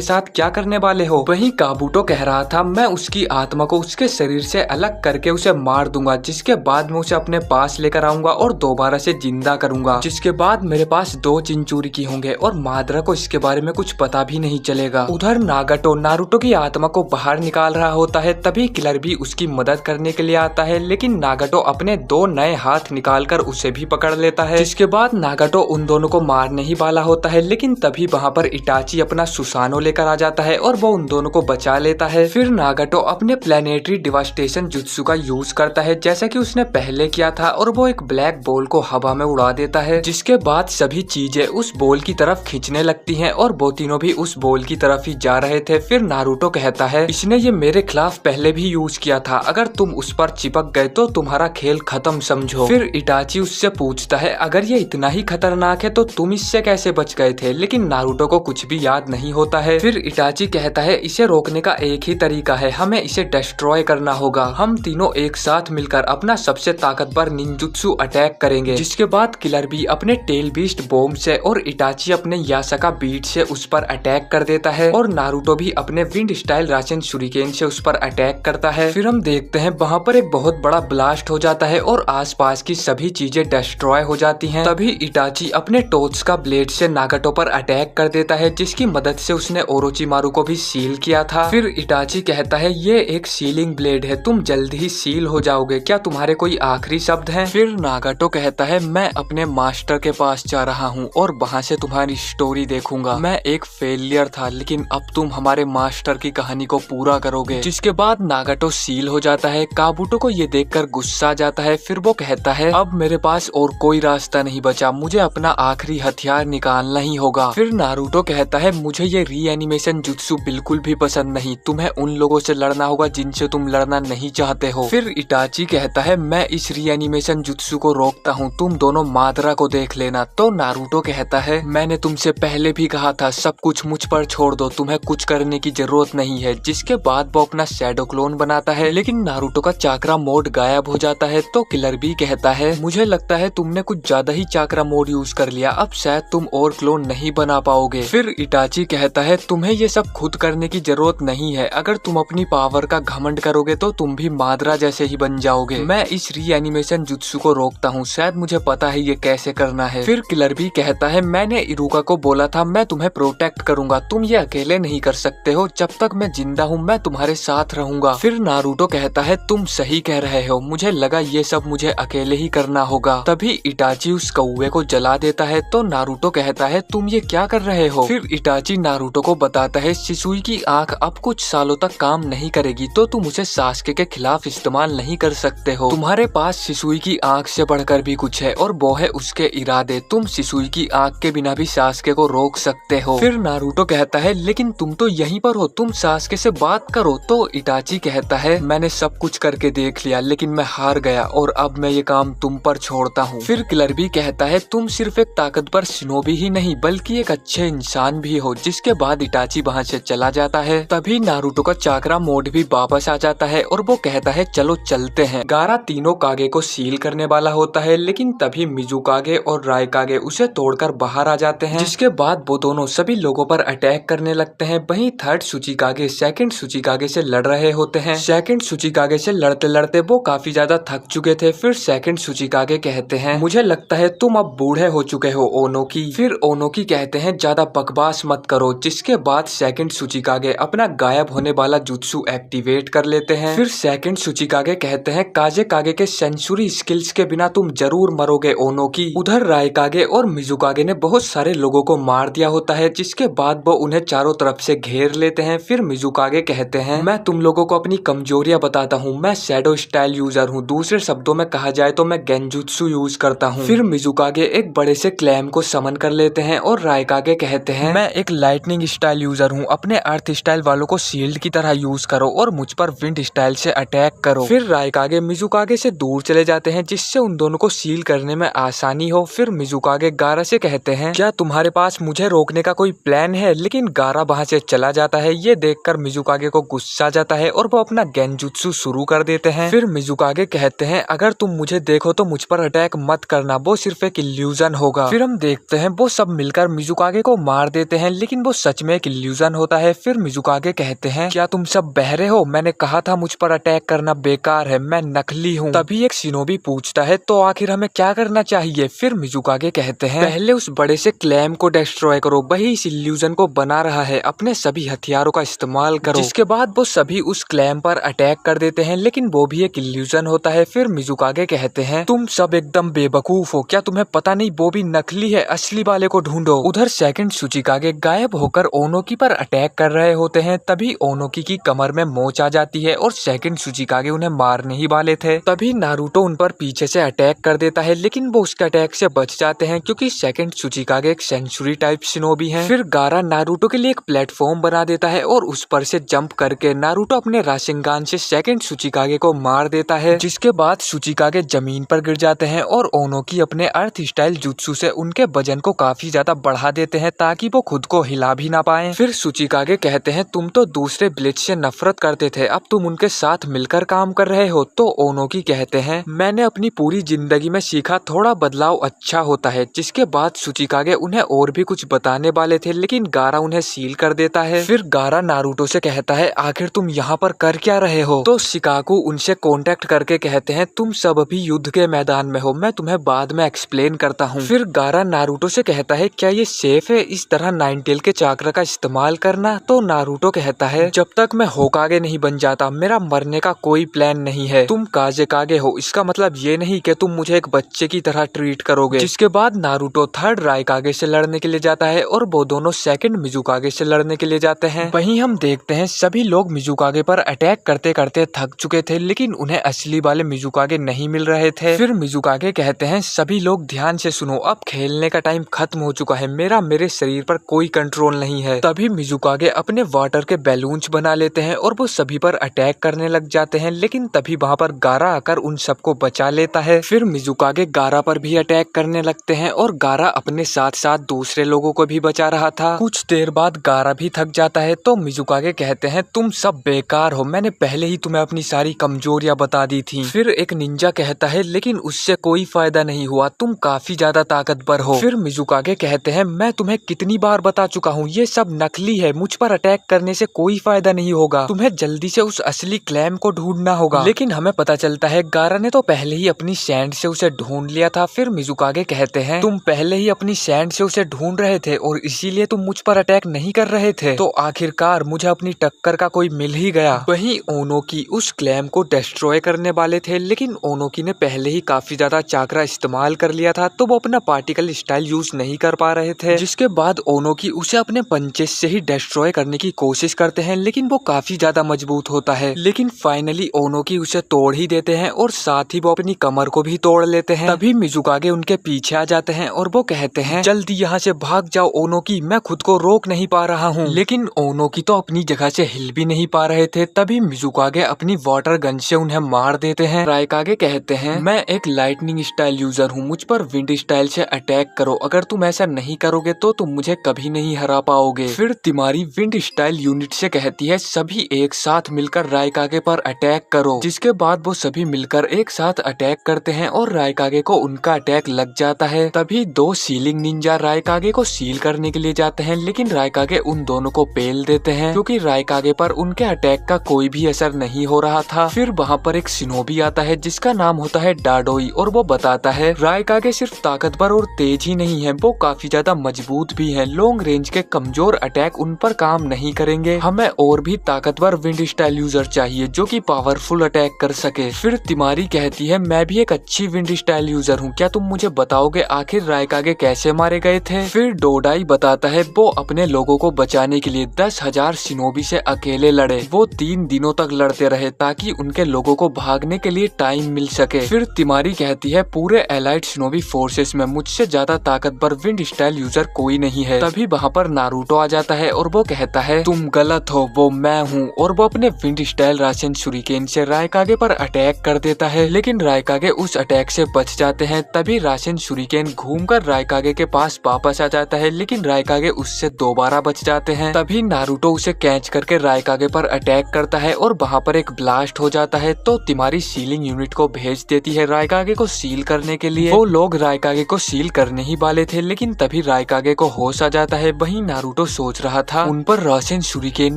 S1: साथ क्या करने वाले हो? वहीं काबुटो कह रहा था, मैं उसकी आत्मा को उसके शरीर से अलग करके उसे मार दूंगा, जिसके बाद मैं उसे अपने पास लेकर आऊंगा और दोबारा से जिंदा करूंगा, जिसके बाद मेरे पास 2 चिंचुरिकी होंगे और मादरा को इसके बारे में कुछ पता भी नहीं चलेगा। उधर नागाटो नारुतो की आत्मा को बाहर निकाल रहा होता है, तभी किलर भी उसकी मदद करने के लिए आता है, लेकिन नागाटो अपने 2 नए हाथ निकालकर उसे भी पकड़ लेता है। जिसके बाद नागाटो उन दोनों को मारने ही वाला होता है, लेकिन तभी वहाँ पर इटाची अपना सुसानो लेकर आ जाता है और वो उन दोनों को बचा लेता है। फिर नागाटो अपने प्लेनेटरी डिवास्टेशन जुत्सु का यूज करता है, जैसा कि उसने पहले किया था, और वो एक ब्लैक बॉल को हवा में उड़ा देता है, जिसके बाद सभी चीजें उस बॉल की तरफ खींचने लगती हैं और वो तीनों भी उस बॉल की तरफ ही जा रहे थे। फिर नारुतो कहता है, इसने ये मेरे खिलाफ पहले भी यूज किया था, अगर तुम उस पर चिपक गए तो तुम्हारा खेल खत्म समझो। फिर इटाची उससे पूछता है, अगर ये इतना ही खतरनाक है तो तुम इससे कैसे बच गए थे? लेकिन नारुतो को कुछ भी याद नहीं होता है। फिर इटाची कहता है, इसे रोकने का एक ही तरीका है, हमें इसे डिस्ट्रॉय करना होगा। हम तीनों एक साथ मिलकर अपना सबसे ताकतवर निंजुत्सु अटैक करेंगे। जिसके बाद किलर भी अपने टेल बीस्ट बॉम्ब से और इटाची अपने यासाका बीट से उस पर अटैक कर देता है और नारुतो भी अपने विंड स्टाइल राशन शुरिकेन से उस पर अटैक करता है। फिर हम देखते हैं वहाँ पर एक बहुत बड़ा ब्लास्ट हो जाता है और आसपास की सभी चीजें डिस्ट्रॉय हो जाती हैं। तभी इटाची अपने टोच का ब्लेड से नागाटो पर अटैक कर देता है, जिसकी मदद से उसने ओरोचिमारू को भी सील किया था। फिर इटाची कहता है, ये एक सीलिंग ब्लेड है, तुम जल्द ही सील हो जाओगे, क्या तुम्हारे कोई आखिरी शब्द हैं? फिर नागाटो कहता है, मैं अपने मास्टर के पास जा रहा हूँ और वहाँ से तुम्हारी स्टोरी देखूंगा। मैं एक फेलियर था, लेकिन अब तुम हमारे मास्टर की कहानी को पूरा करोगे। जिसके बाद नागाटो सील हो जाता है। काबुटो को ये देखकर गुस्सा आ जाता है। फिर वो कहता है, अब मेरे पास और कोई रास्ता नहीं बचा, मुझे अपना आखिरी हथियार निकालना ही होगा। फिर नारुतो कहता है, मुझे ये रीएनिमेशन जुत्सु बिल्कुल भी पसंद नहीं, तुम्हें उन लोगों से लड़ना होगा जिनसे तुम लड़ना नहीं चाहते हो। फिर इटाची कहता है, मैं इस रीएनिमेशन जुत्सु को रोकता हूँ, तुम दोनों मादरा को देख लेना। तो नारुतो कहता है, मैंने तुमसे पहले भी कहा था, सब कुछ मुझ पर छोड़ दो, तुम्हें कुछ करने की जरूरत नहीं है। जिसके बाद वो अपना शैडो क्लोन बनाता है, लेकिन नारुतो का चाकरा मोड गायब हो जाता है। तो किलर भी कहता है, मुझे लगता है तुमने कुछ ज्यादा ही चाकरा मोड यूज कर लिया, अब शायद तुम और क्लोन नहीं बना पाओगे। फिर इटाची कहता है, तुम्हें ये सब खुद करने की जरूरत नहीं है, अगर तुम अपनी पावर का घमंड करोगे तो तुम भी मादरा जैसे ही बन जाओगे। मैं इस रीएनिमेशन जुत्सु को रोकता हूँ, शायद मुझे पता है ये कैसे करना है। फिर किलर भी कहता है, मैंने इरुका को बोला था मैं तुम्हें प्रोटेक्ट करूंगा, तुम ये अकेले नहीं कर सकते हो, जब तक मैं जिंदा हूँ मैं तुम्हारे साथ रहूंगा। फिर नारुतो कहता है तुम सही कह रहे हो, मुझे लगा ये सब मुझे अकेले ही करना होगा। तभी इटाची उस कौवे को जला देता है तो नारुतो कहता है तुम ये क्या कर रहे हो। फिर इटाची नारुतो को बताता है शिसुई की आंख अब कुछ सालों तक काम नहीं करेगी तो तुम उसे सास्के के खिलाफ इस्तेमाल नहीं कर सकते हो। तुम्हारे पास शिसुई की आंख से बढ़कर भी कुछ है और वो है उसके इरादे। तुम शिसुई की आंख के बिना भी सास्के को रोक सकते हो। फिर नारुतो कहता है लेकिन तुम तो यहीं पर हो, तुम सास्के से बात करो। तो इटाची कहता है मैंने सब कुछ करके देख लिया लेकिन मैं हार गया और अब मैं ये काम तुम पर छोड़ता हूँ। फिर किलर भी कहता है तुम सिर्फ एक ताकतवर शिनोबी ही नहीं बल्कि एक अच्छे इंसान भी हो। जिसके बाद इटाची वहाँ से चला जाता है। तभी नारुतो का चाकरा मोड भी वापस आ जाता है और वो कहता है चलो चलते हैं। गारा तीनों कागे को सील करने वाला होता है लेकिन तभी मिजुकागे और रायकागे उसे तोड़कर बाहर आ जाते हैं। जिसके बाद वो दोनों सभी लोगों पर अटैक करने लगते हैं। वहीं थर्ड सुचिकागे सेकंड सुचिकागे से लड़ रहे होते हैं। सेकंड सुचिकागे से लड़ते लड़ते वो काफी ज्यादा थक चुके थे। फिर सेकंड सुचिकागे कहते हैं मुझे लगता है तुम अब बूढ़े हो चुके हो ओनोकी। फिर ओनोकी कहते हैं ज्यादा बकवास मत करो। जिसके बाद सेकंड सुचिकागे अपना गायब होने वाला जुत्सु एक्टिवेट कर लेते हैं। फिर सेकंड सुचिकागे कहते हैं काजे कागे के सेंचुरी स्किल्स के बिना तुम जरूर मरोगे ओनोकी। उधर रायकागे और मिजुकागे ने बहुत सारे लोगों को मार दिया होता है। जिसके बाद वो उन्हें चारों तरफ से घेर लेते हैं। फिर मिजुकागे कहते हैं मैं तुम लोगों को अपनी कमजोरियां बताता हूँ, मैं शैडो स्टाइल यूजर हूँ, दूसरे शब्दों में कहा जाए तो मैं गेंजुत्सु यूज करता हूँ। फिर मिजुकागे एक बड़े से क्लैम को समन कर लेते हैं और रायकागे कहते हैं मैं एक लाइटनिंग स्टाइल यूजर हूँ, अपने अर्थ स्टाइल वालों को शील्ड की तरह यूज करो और मुझ पर विंड स्टाइल से अटैक करो। फिर रायकागे मिजुकागे से दूर चले जाते हैं जिससे उन दोनों को सील करने में आसानी हो। फिर मिजुकागे गारा से कहते हैं क्या तुम्हारे पास मुझे रोकने का कोई प्लान है, लेकिन गारा वहाँ से चला जाता है। ये देखकर मिजुकागे को गुस्सा जाता है और वो अपना गेंजुत्सु शुरू कर देते हैं। फिर मिजुकागे कहते हैं अगर तुम मुझे देखो तो मुझ पर अटैक मत करना, वो सिर्फ एक इल्यूजन होगा। फिर हम देखते हैं वो सब मिलकर मिजुकागे को मार देते हैं लेकिन वो सच में एक इल्यूजन होता है। फिर मिजुकागे कहते हैं क्या तुम सब बहरे हो, मैंने कहा था मुझ पर अटैक करना बेकार है, मैं नकली हूँ। तभी एक शिनोबी पूछता है तो आखिर हमें क्या करना चाहिए। फिर मिजुकागे कहते हैं पहले उस बड़े से क्लैम को डिस्ट्रॉय करो, वही इस इल्यूजन को बना रहा है, अपने सभी हथियारों का इस्तेमाल करो। जिसके बाद वो सभी उस क्लैम पर अटैक कर देते हैं लेकिन वो भी एक इल्यूजन होता है। फिर मिजुकागे कहते हैं तुम सब एकदम बेवकूफ हो, क्या तुम्हें पता नहीं वो भी नकली है, असली वाले को ढूंढो। उधर सेकंड सुचिकागे गायब होकर ओनोकी पर अटैक कर रहे होते हैं। तभी ओनोकी की कमर में मोच आ जाती है और सेकंड सुचिकागे उन्हें मारने ही वाले थे। तभी नारुतो उन पर पीछे से अटैक कर देता है लेकिन वो उसके अटैक से बच जाते हैं क्योंकि सेकंड सुचिकागे एक सेंचुरी टाइप शिनोबी है। फिर गारा नारुतो के लिए एक प्लेटफॉर्म बना देता है और उस पर से जंप करके नारुतो अपने राशिंगान से सेकंड सुचिकागे को मार देता है। जिसके बाद सुचिकागे जमीन पर गिर जाते हैं और ओनोकी अपने अर्थ स्टाइल जुत्सु से उनके वजन को काफी ज्यादा बढ़ा देते हैं ताकि वो खुद को हिला भी ना पाए। फिर सुचिकागे कहते हैं तुम तो दूसरे ब्लिच से नफरत करते थे, अब तुम उनके साथ मिलकर काम कर रहे हो। तो ओनोकी कहते हैं मैंने अपनी पूरी जिंदगी में सीखा थोड़ा बदलाव अच्छा होता है। जिसके बाद सुचिकागे उन्हें और भी कुछ बताने वाले थे लेकिन गारा उन्हें सील कर देता है। फिर गारा नारुतो से कहता है आखिर तुम यहाँ पर कर क्या रहे हो। तो शिकाकू उनसे कांटेक्ट करके कहते हैं तुम सब अभी युद्ध के मैदान में हो, मैं तुम्हें बाद में एक्सप्लेन करता हूँ। फिर गारा नारुतो से कहता है क्या ये सेफ है इस तरह नाइन टेल के चाक्र का इस्तेमाल करना। तो नारुतो कहता है जब तक मैं होकागे नहीं बन जाता मेरा मरने का कोई प्लान नहीं है। तुम काजेकागे हो, इसका मतलब ये नहीं कि तुम मुझे एक बच्चे की तरह ट्रीट करोगे। जिसके बाद नारुतो थर्ड रायकागे से लड़ने के लिए जाता है और वो दोनों सेकंड मिजुकागे से लड़ने के लिए जाते हैं। वहीं हम देखते हैं सभी लोग मिजुकागे पर अटैक करते करते थक चुके थे लेकिन उन्हें असली वाले मिजुकागे नहीं मिल रहे थे। फिर मिजुकागे कहते हैं सभी लोग ध्यान से सुनो, अब खेलने का टाइम खत्म हो चुका है, मेरे शरीर पर कोई कंट्रोल नहीं है। तभी मिजुकागे अपने वाटर के बैलून्स बना लेते हैं और वो सभी पर अटैक करने लग जाते हैं लेकिन तभी वहाँ पर गारा आकर उन सबको बचा लेता है। फिर मिजुकागे गारा पर भी अटैक करने लगते हैं और गारा अपने साथ साथ दूसरे लोगों को भी बचा रहा था। कुछ देर बाद गारा भी थक जाता है तो मिजुकागे कहते हैं तुम सब बेकार हो, मैंने पहले ही तुम्हें अपनी सारी कमजोरियां बता दी थी। फिर एक निंजा कहता है लेकिन उससे कोई फायदा नहीं हुआ, तुम काफी ज्यादा ताकतवर हो। फिर मिजुकागे कहते हैं मैं तुम्हें कितनी बार बता चुका हूँ ये सब नकली है, मुझ पर अटैक करने से कोई फायदा नहीं होगा, तुम्हें जल्दी से उस असली क्लैम को ढूंढना होगा। लेकिन हमें पता चलता है गारा ने तो पहले ही अपनी सैंड से उसे ढूंढ लिया था। फिर मिजुकागे कहते हैं तुम पहले ही अपनी सैंड से उसे ढूंढ रहे थे और इसीलिए तुम मुझ पर अटैक नहीं कर रहे थे, तो आखिरकार मुझे मुझे अपनी टक्कर का कोई मिल ही गया। वहीं ओनोकी उस क्लैम को डिस्ट्रॉय करने वाले थे, लेकिन ओनोकी ने पहले ही काफी ज्यादा चाकरा इस्तेमाल कर लिया था, तो वो अपना पार्टिकल स्टाइल यूज नहीं कर पा रहे थे। जिसके बाद ओनोकी उसे अपने पंचेस से ही डिस्ट्रॉय करने की कोशिश करते हैं, लेकिन वो काफी ज्यादा मजबूत होता है। लेकिन फाइनली ओनोकी उसे तोड़ ही देते हैं और साथ ही वो अपनी कमर को भी तोड़ लेते हैं। तभी मिजुकागे उनके पीछे आ जाते हैं और वो कहते हैं जल्दी यहाँ से भाग जाओ ओनोकी, मैं खुद को रोक नहीं पा रहा हूँ। लेकिन ओनोकी तो अपनी जगह से हिल भी नहीं पा रहे थे। तभी मिजुकागे अपनी वाटर गन से उन्हें मार देते हैं। रायकागे कहते हैं मैं एक लाइटनिंग स्टाइल यूजर हूँ, मुझ पर विंड स्टाइल से अटैक करो, अगर तुम ऐसा नहीं करोगे तो तुम मुझे कभी नहीं हरा पाओगे। फिर तिमारी विंड स्टाइल यूनिट से कहती है सभी एक साथ मिलकर रायकागे पर अटैक करो। जिसके बाद वो सभी मिलकर एक साथ अटैक करते हैं और रायकागे को उनका अटैक लग जाता है। तभी दो सीलिंग निंजा रायकागे को सील करने के लिए जाते हैं, लेकिन रायकागे उन दोनों को पेल देते हैं क्योंकि रायकागे पर उनके अटैक का कोई भी असर नहीं हो रहा था। फिर वहाँ पर एक शिनोबी आता है जिसका नाम होता है डाडोई और वो बताता है रायकागे सिर्फ ताकतवर और तेज ही नहीं है, वो काफी ज्यादा मजबूत भी है। लॉन्ग रेंज के कमजोर अटैक उन पर काम नहीं करेंगे, हमें और भी ताकतवर विंड स्टाइल यूजर चाहिए जो कि पावरफुल अटैक कर सके। फिर तिमारी कहती है मैं भी एक अच्छी विंड स्टाइल यूजर हूँ, क्या तुम मुझे बताओगे आखिर रायकागे कैसे मारे गए थे। फिर डोडाई बताता है वो अपने लोगों को बचाने के लिए 10,000 शिनोबी से अकेले लड़े। वो 3 दिनों तक लड़ते रहे ताकि उनके लोगों को भागने के लिए टाइम मिल सके। फिर तिमारी कहती है पूरे एलाइट शिनोबी फोर्सेस में मुझसे ज्यादा ताकतवर विंड स्टाइल यूजर कोई नहीं है। तभी वहाँ पर नारुतो आ जाता है और वो कहता है तुम गलत हो, वो मैं हूँ। और वो अपने विंड स्टाइल राशन शुरिकेन से रायकागे पर अटैक कर देता है, लेकिन रायकागे उस अटैक से बच जाते हैं। तभी राशन शुरिकेन घूमकर रायकागे के पास वापस आ जाता है, लेकिन रायकागे उससे दोबारा बच जाते हैं। तभी नारुतो उसे कैच करके रायकागे पर अटैक करता है और वहाँ पर एक ब्लास्ट हो जाता है। तो तिमारी सीलिंग यूनिट को भेज देती है रायकागे को सील करने के लिए। वो लोग रायकागे को सील करने ही वाले थे, लेकिन तभी रायकागे को होश आ जाता है। वहीं नारुतो सोच रहा था उन पर राशन शुरिकेन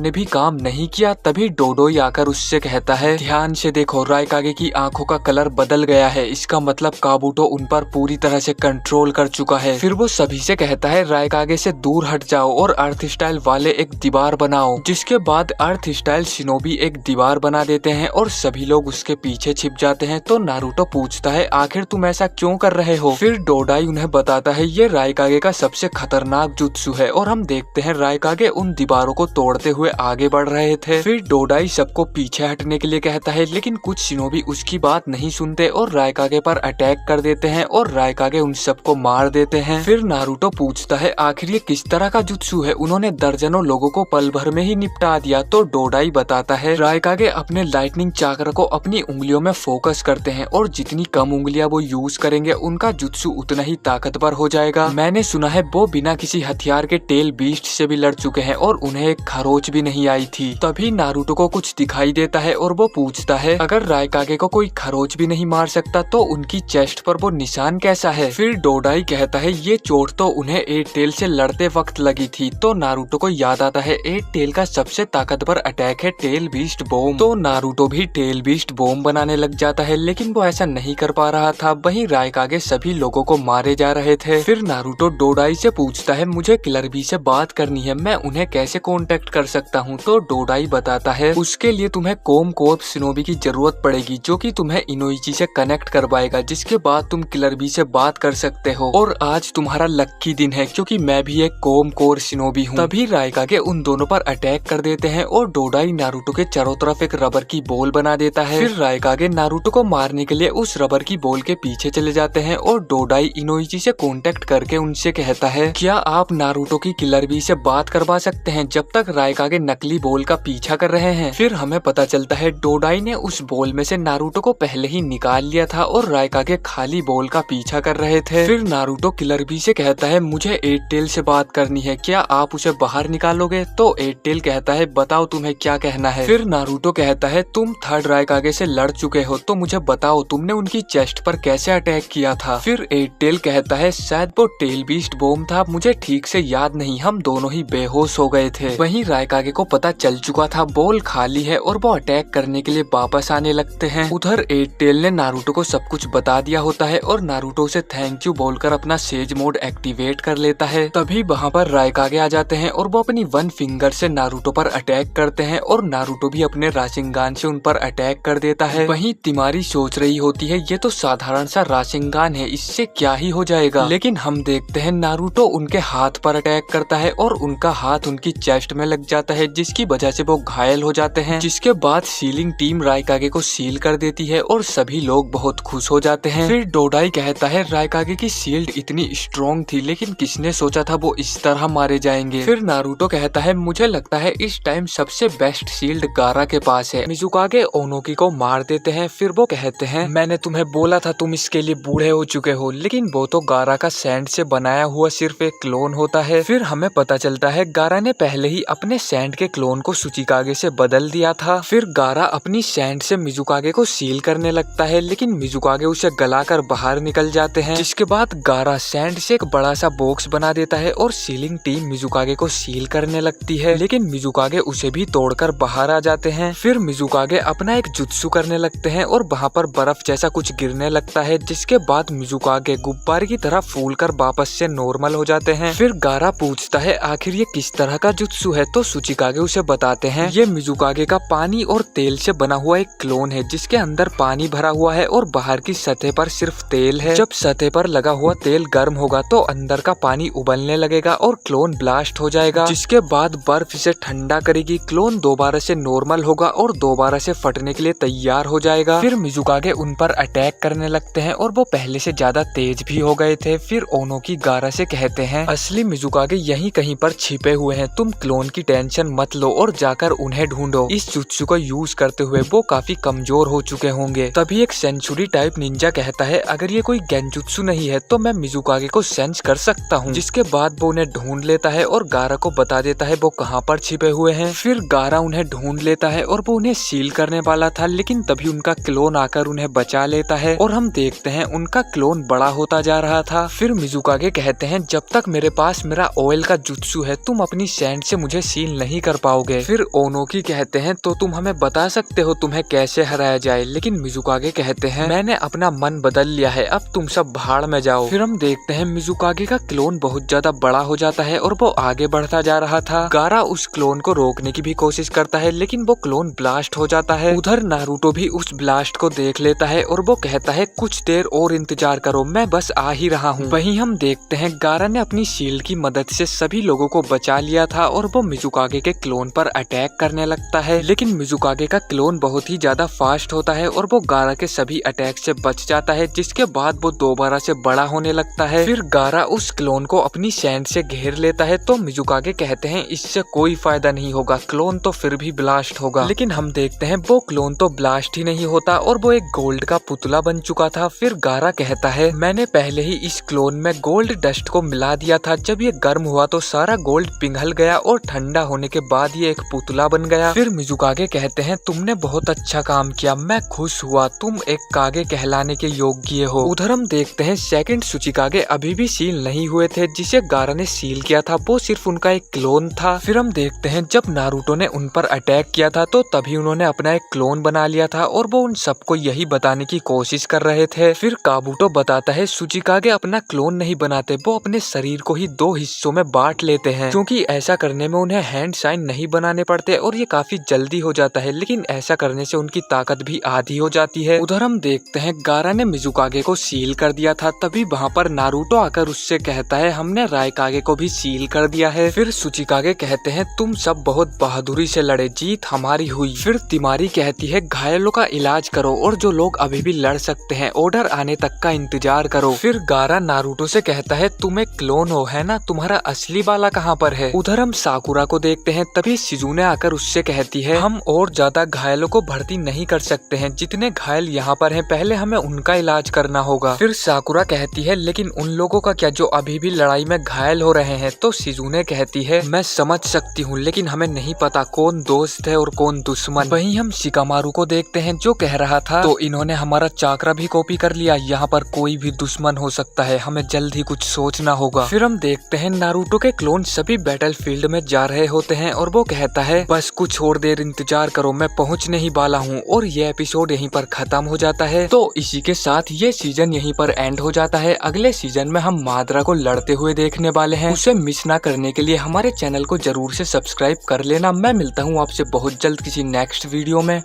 S1: ने भी काम नहीं किया। तभी डोडोई आकर उससे कहता है ध्यान से देखो, रायकागे की आंखों का कलर बदल गया है, इसका मतलब काबूटो उन पर पूरी तरह से कंट्रोल कर चुका है। फिर वो सभी से कहता है रायकागे से दूर हट जाओ और अर्थ स्टाइल वाले एक दीवार बनाओ। जिसके बाद अर्थ स्टाइल शिनोबी एक दीवार बना देते हैं और सभी लोग उसके पीछे छिप जाते हैं। तो नारुतो पूछता है आखिर तुम ऐसा क्यों कर रहे हो। फिर डोडाई उन्हें बताता है ये रायकागे का सबसे खतरनाक जुत्सु है और हम देखते हैं रायकागे उन दीवारों को तोड़ते हुए आगे बढ़ रहे थे। फिर डोडाई सबको पीछे हटने के लिए कहता है, लेकिन कुछ शिनोबी उसकी बात नहीं सुनते और रायकागे पर अटैक कर देते हैं और रायकागे उन सबको मार देते हैं। फिर नारुतो पूछता है आखिर ये किस तरह का जुत्सु है, उन्होंने दर्जनों लोगों को पल भर में ही निपटा दिया। तो डोडाई बताता है रायकागे अपने लाइटनिंग चाक्र को अपनी उंगलियों में फोकस करते हैं और जितनी कम उंगलियां वो यूज करेंगे उनका जुत्सु उतना ही ताकतवर हो जाएगा। मैंने सुना है वो बिना किसी हथियार के टेल बीस्ट से भी लड़ चुके हैं और उन्हें एक खरोच भी नहीं आई थी। तभी नारुतो को कुछ दिखाई देता है और वो पूछता है अगर रायकागे को कोई खरोच भी नहीं मार सकता तो उनकी चेस्ट पर वो निशान कैसा है। फिर डोडाई कहता है ये चोट तो उन्हें 8 टेल से लड़ते वक्त लगी थी। तो नारुतो को याद आता है 8 टेल का सबसे ताकतवर अटैक है टेल बीस्ट बॉम्ब। तो नारुतो भी टेल बीस्ट बॉम्ब बनाने लग जाता है, लेकिन वो ऐसा नहीं कर पा रहा था। वहीं रायकागे सभी लोगों को मारे जा रहे थे। फिर नारुतो डोडाई से पूछता है मुझे किलर बी से बात करनी है, मैं उन्हें कैसे कांटेक्ट कर सकता हूँ। तो डोडाई बताता है उसके लिए तुम्हें कोम कोर्प शिनोबी की जरूरत पड़ेगी जो कि तुम्हें इनोइची से कनेक्ट करवाएगा, जिसके बाद तुम किलर बी से बात कर सकते हो। और आज तुम्हारा लक्की दिन है क्योंकि मैं भी एक कोम कोर शिनोबी हूँ। तभी रायकागे उन दोनों पर अटैक कर देते हैं और डोडाई नारुतो के चारों तरफ एक रबर की बॉल बना देता है। फिर रायकागे नारुतो को मारने के लिए उस रबर की बॉल के पीछे चले जाते हैं और डोडाई इनोइची से कांटेक्ट करके उनसे कहता है क्या आप नारुतो की किलर बी से बात करवा सकते हैं जब तक रायकागे नकली बॉल का पीछा कर रहे हैं। फिर हमें पता चलता है डोडाई ने उस बॉल में से नारुतो को पहले ही निकाल लिया था और रायकागे खाली बॉल का पीछा कर रहे थे। फिर नारुतो किलर बी से कहता है मुझे 8 टेल से बात करनी है, क्या आप उसे बाहर निकालोगे। तो 8 टेल कहता है बताओ तुम्हें क्या कहना है। फिर नारुतो कहता है तुम 3rd रायकागे से लड़ चुके हो तो मुझे बताओ तुमने उनकी चेस्ट पर कैसे अटैक किया था। फिर 8 टेल कहता है शायद वो टेल बीस्ट बॉम्ब था, मुझे ठीक से याद नहीं, हम दोनों ही बेहोश हो गए थे। वहीं रायकागे को पता चल चुका था बॉल खाली है और वो अटैक करने के लिए वापस आने लगते हैं। उधर 8 टेल ने नारुतो को सब कुछ बता दिया होता है और नारुतो से थैंक यू बोलकर अपना सेज मोड एक्टिवेट कर लेता है। तभी वहाँ पर रायकागे आ जाते हैं और वो अपनी 1 फिंगर से नारुतो पर अटैक करते हैं और नारुतो भी अपने राशिंगान से उन पर अटैक कर देता है। वहीं तिमारी सोच रही होती है ये तो साधारण सा राशिंगान है, इससे क्या ही हो जाएगा। लेकिन हम देखते हैं नारुतो उनके हाथ पर अटैक करता है और उनका हाथ उनकी चेस्ट में लग जाता है, जिसकी वजह से वो घायल हो जाते हैं। जिसके बाद सीलिंग टीम रायकागे को सील कर देती है और सभी लोग बहुत खुश हो जाते हैं। फिर डोडाई कहता है रायकागे की शील्ड इतनी स्ट्रॉन्ग थी, लेकिन किसने सोचा था वो इस तरह मारे जाएंगे। फिर नारुतो कहता है मुझे लगता है इस टाइम सबसे बेस्ट शील्ड गारा के पास है। मिजुकागे ओनोकी को मार देते हैं। फिर वो कहते हैं मैंने तुम्हें बोला था तुम इसके लिए बूढ़े हो चुके हो, लेकिन वो तो गारा का सैंड से बनाया हुआ सिर्फ एक क्लोन होता है। फिर हमें पता चलता है गारा ने पहले ही अपने सैंड के क्लोन को सुचिकागे से बदल दिया था। फिर गारा अपनी सैंड से मिजुकागे को सील करने लगता है, लेकिन मिजुकागे उसे गलाकर बाहर निकल जाते हैं। जिसके बाद गारा सैंड से एक बड़ा सा बॉक्स बना देता है और सीलिंग टीम मिजुकागे को सील करने लगती है, लेकिन मिजुकागे उसे भी तोड़कर बाहर आ जाते हैं। फिर मिजुकागे अपना एक जुत्सु करने लगते हैं और वहाँ पर बर्फ जैसा कुछ गिरने लगता है, जिसके बाद मिजुकागे गुब्बारे की तरह फूलकर वापस से नॉर्मल हो जाते हैं। फिर गारा पूछता है आखिर ये किस तरह का जुत्सु है, तो सुचिकागे उसे बताते हैं ये मिजुकागे का पानी और तेल से बना हुआ एक क्लोन है, जिसके अंदर पानी भरा हुआ है और बाहर की सतह पर सिर्फ तेल है। जब सतह पर लगा हुआ तेल गर्म होगा तो अंदर का पानी उबलने लगेगा और क्लोन ब्लास्ट हो जाएगा, जिसके बाद बर्फ इसे ठंडा करेगी। क्लोन दोबारा से नॉर्मल होगा और दोबारा से फटने के लिए तैयार हो जाएगा। फिर मिजुकागे उन पर अटैक करने लगते हैं और वो पहले से ज्यादा तेज भी हो गए थे। फिर ओनोकी गारा से कहते हैं असली मिजुकागे यहीं कहीं पर छिपे हुए हैं, तुम क्लोन की टेंशन मत लो और जाकर उन्हें ढूंढो। इस जुत्सु को यूज करते हुए वो काफी कमजोर हो चुके होंगे। तभी एक सेंचुरी टाइप निंजा कहता है अगर ये कोई गेंजुत्सु नहीं है तो मैं मिजुकागे को सेंस कर सकता हूँ। जिसके बाद वो उन्हें ढूंढ लेता है और गारा को बता देता है वो कहाँ पर छिपे हुए हैं। फिर गारा उन्हें ढूंढ लेता है और वो उन्हें सील करने वाला था, लेकिन तभी उनका क्लोन आकर उन्हें बचा लेता है और हम देखते हैं उनका क्लोन बड़ा होता जा रहा था। फिर मिजुकागे कहते हैं जब तक मेरे पास मेरा ऑयल का जुत्सु है तुम अपनी सैंड से मुझे सील नहीं कर पाओगे। फिर ओनोकी कहते हैं तो तुम हमें बता सकते हो तुम्हें कैसे हराया जाए, लेकिन मिजुकागे कहते हैं मैंने अपना मन बदल लिया है, अब तुम सब भाड़ में जाओ। फिर हम देखते हैं मिजुकागे का क्लोन बहुत ज्यादा बड़ा हो जाता है और वो आगे बढ़ता जा रहा था। गारा उस क्लोन को रोकने की भी कोशिश करता है, लेकिन वो क्लोन ब्लास्ट हो जाता है। उधर नारुतो भी उस ब्लास्ट को देख लेता है और वो कहता है कुछ देर और इंतजार करो, मैं बस आ ही रहा हूँ। वहीं हम देखते हैं गारा ने अपनी शील्ड की मदद से सभी लोगों को बचा लिया था और वो मिजुकागे के क्लोन पर अटैक करने लगता है, लेकिन मिजुकागे का क्लोन बहुत ही ज्यादा फास्ट होता है और वो गारा के सभी अटैक से बच जाता है, जिसके बाद वो दोबारा से बड़ा होने लगता है। फिर गारा उस क्लोन को अपनी सैंड से घेर लेता है, तो मिजुकागे कहते हैं इससे कोई फायदा नहीं होगा, क्लोन तो फिर भी ब्लास्ट होगा। लेकिन हम देखते हैं वो क्लोन तो ब्लास्ट ही नहीं होता और वो एक गोल्ड का पुतला बन चुका था। फिर गारा कहता है मैंने पहले ही इस क्लोन में गोल्ड डस्ट को मिला दिया था, जब ये गर्म हुआ तो सारा गोल्ड पिघल गया और ठंडा होने के बाद ये एक पुतला बन गया। फिर मिजुकागे कहते हैं तुमने बहुत अच्छा काम किया, मैं खुश हुआ, तुम एक कागे कहलाने के योग्य हो। उधर हम देखते हैं सेकंड सुचिकागे अभी भी सील नहीं हुए थे, जिसे गारा ने सील किया था वो सिर्फ उनका एक क्लोन था। फिर हम देखते हैं जब नारुतो ने उन पर अटैक किया था तो तभी उन्होंने अपना एक क्लोन बना लिया था और वो उन सबको यही बताने की कोशिश कर रहे थे। फिर काबुटो बताता है सुचिकागे अपना क्लोन नहीं बनाते, वो अपने शरीर को ही 2 हिस्सों में बांट लेते हैं, क्योंकि ऐसा करने में उन्हें हैंड साइन नहीं बनाने पड़ते और ये काफी जल्दी हो जाता है, लेकिन ऐसा करने से उनकी ताकत भी आधी हो जाती है। उधर हम देखते हैं गारा ने मिजुकागे को सील कर दिया था, तभी वहाँ पर नारुतो आकर उससे कहता है हमने रायकागे को भी सील कर दिया है। फिर सुचिकागे कहते हैं तुम सब बहुत बहादुरी से लड़े, जीत हमारी हुई। फिर तिमारी कहती है घायलों का इलाज करो और जो लोग अभी भी लड़ सकते हैं ऑर्डर आने तक का इंतजार करो। फिर गारा नारुतो से कहता है तुम एक क्लोन हो है ना, तुम्हारा असली वाला कहाँ पर है। उधर हम साकुरा को देखते हैं, तभी शिजुने आकर उससे कहती है हम और ज्यादा घायलों को भर्ती नहीं कर सकते हैं, जितने घायल यहाँ पर हैं पहले हमें उनका इलाज करना होगा। फिर साकुरा कहती है लेकिन उन लोगों का क्या जो अभी भी लड़ाई में घायल हो रहे हैं, तो शिजुने कहती है मैं समझ सकती हूँ, लेकिन हमें नहीं पता कौन दोस्त है और कौन दुश्मन। वहीं हम शिकामारू को देखते हैं जो कह रहा था तो इन्होंने हमारा चाकरा भी कॉपी कर लिया, यहाँ पर कोई भी दुश्मन हो सकता है, हमें जल्द ही कुछ सोचना होगा। फिर हम देखते हैं नारुतो के क्लोन सभी बैटलफील्ड में जा रहे होते हैं और वो कहता है बस कुछ और देर इंतजार करो, मैं पहुंचने ही वाला हूँ। और ये एपिसोड यहीं पर खत्म हो जाता है। तो इसी के साथ ये सीजन यहीं पर एंड हो जाता है। अगले सीजन में हम माद्रा को लड़ते हुए देखने वाले हैं। उसे मिस ना करने के लिए हमारे चैनल को जरूर से सब्सक्राइब कर लेना। मैं मिलता हूँ आपसे बहुत जल्द किसी नेक्स्ट वीडियो में।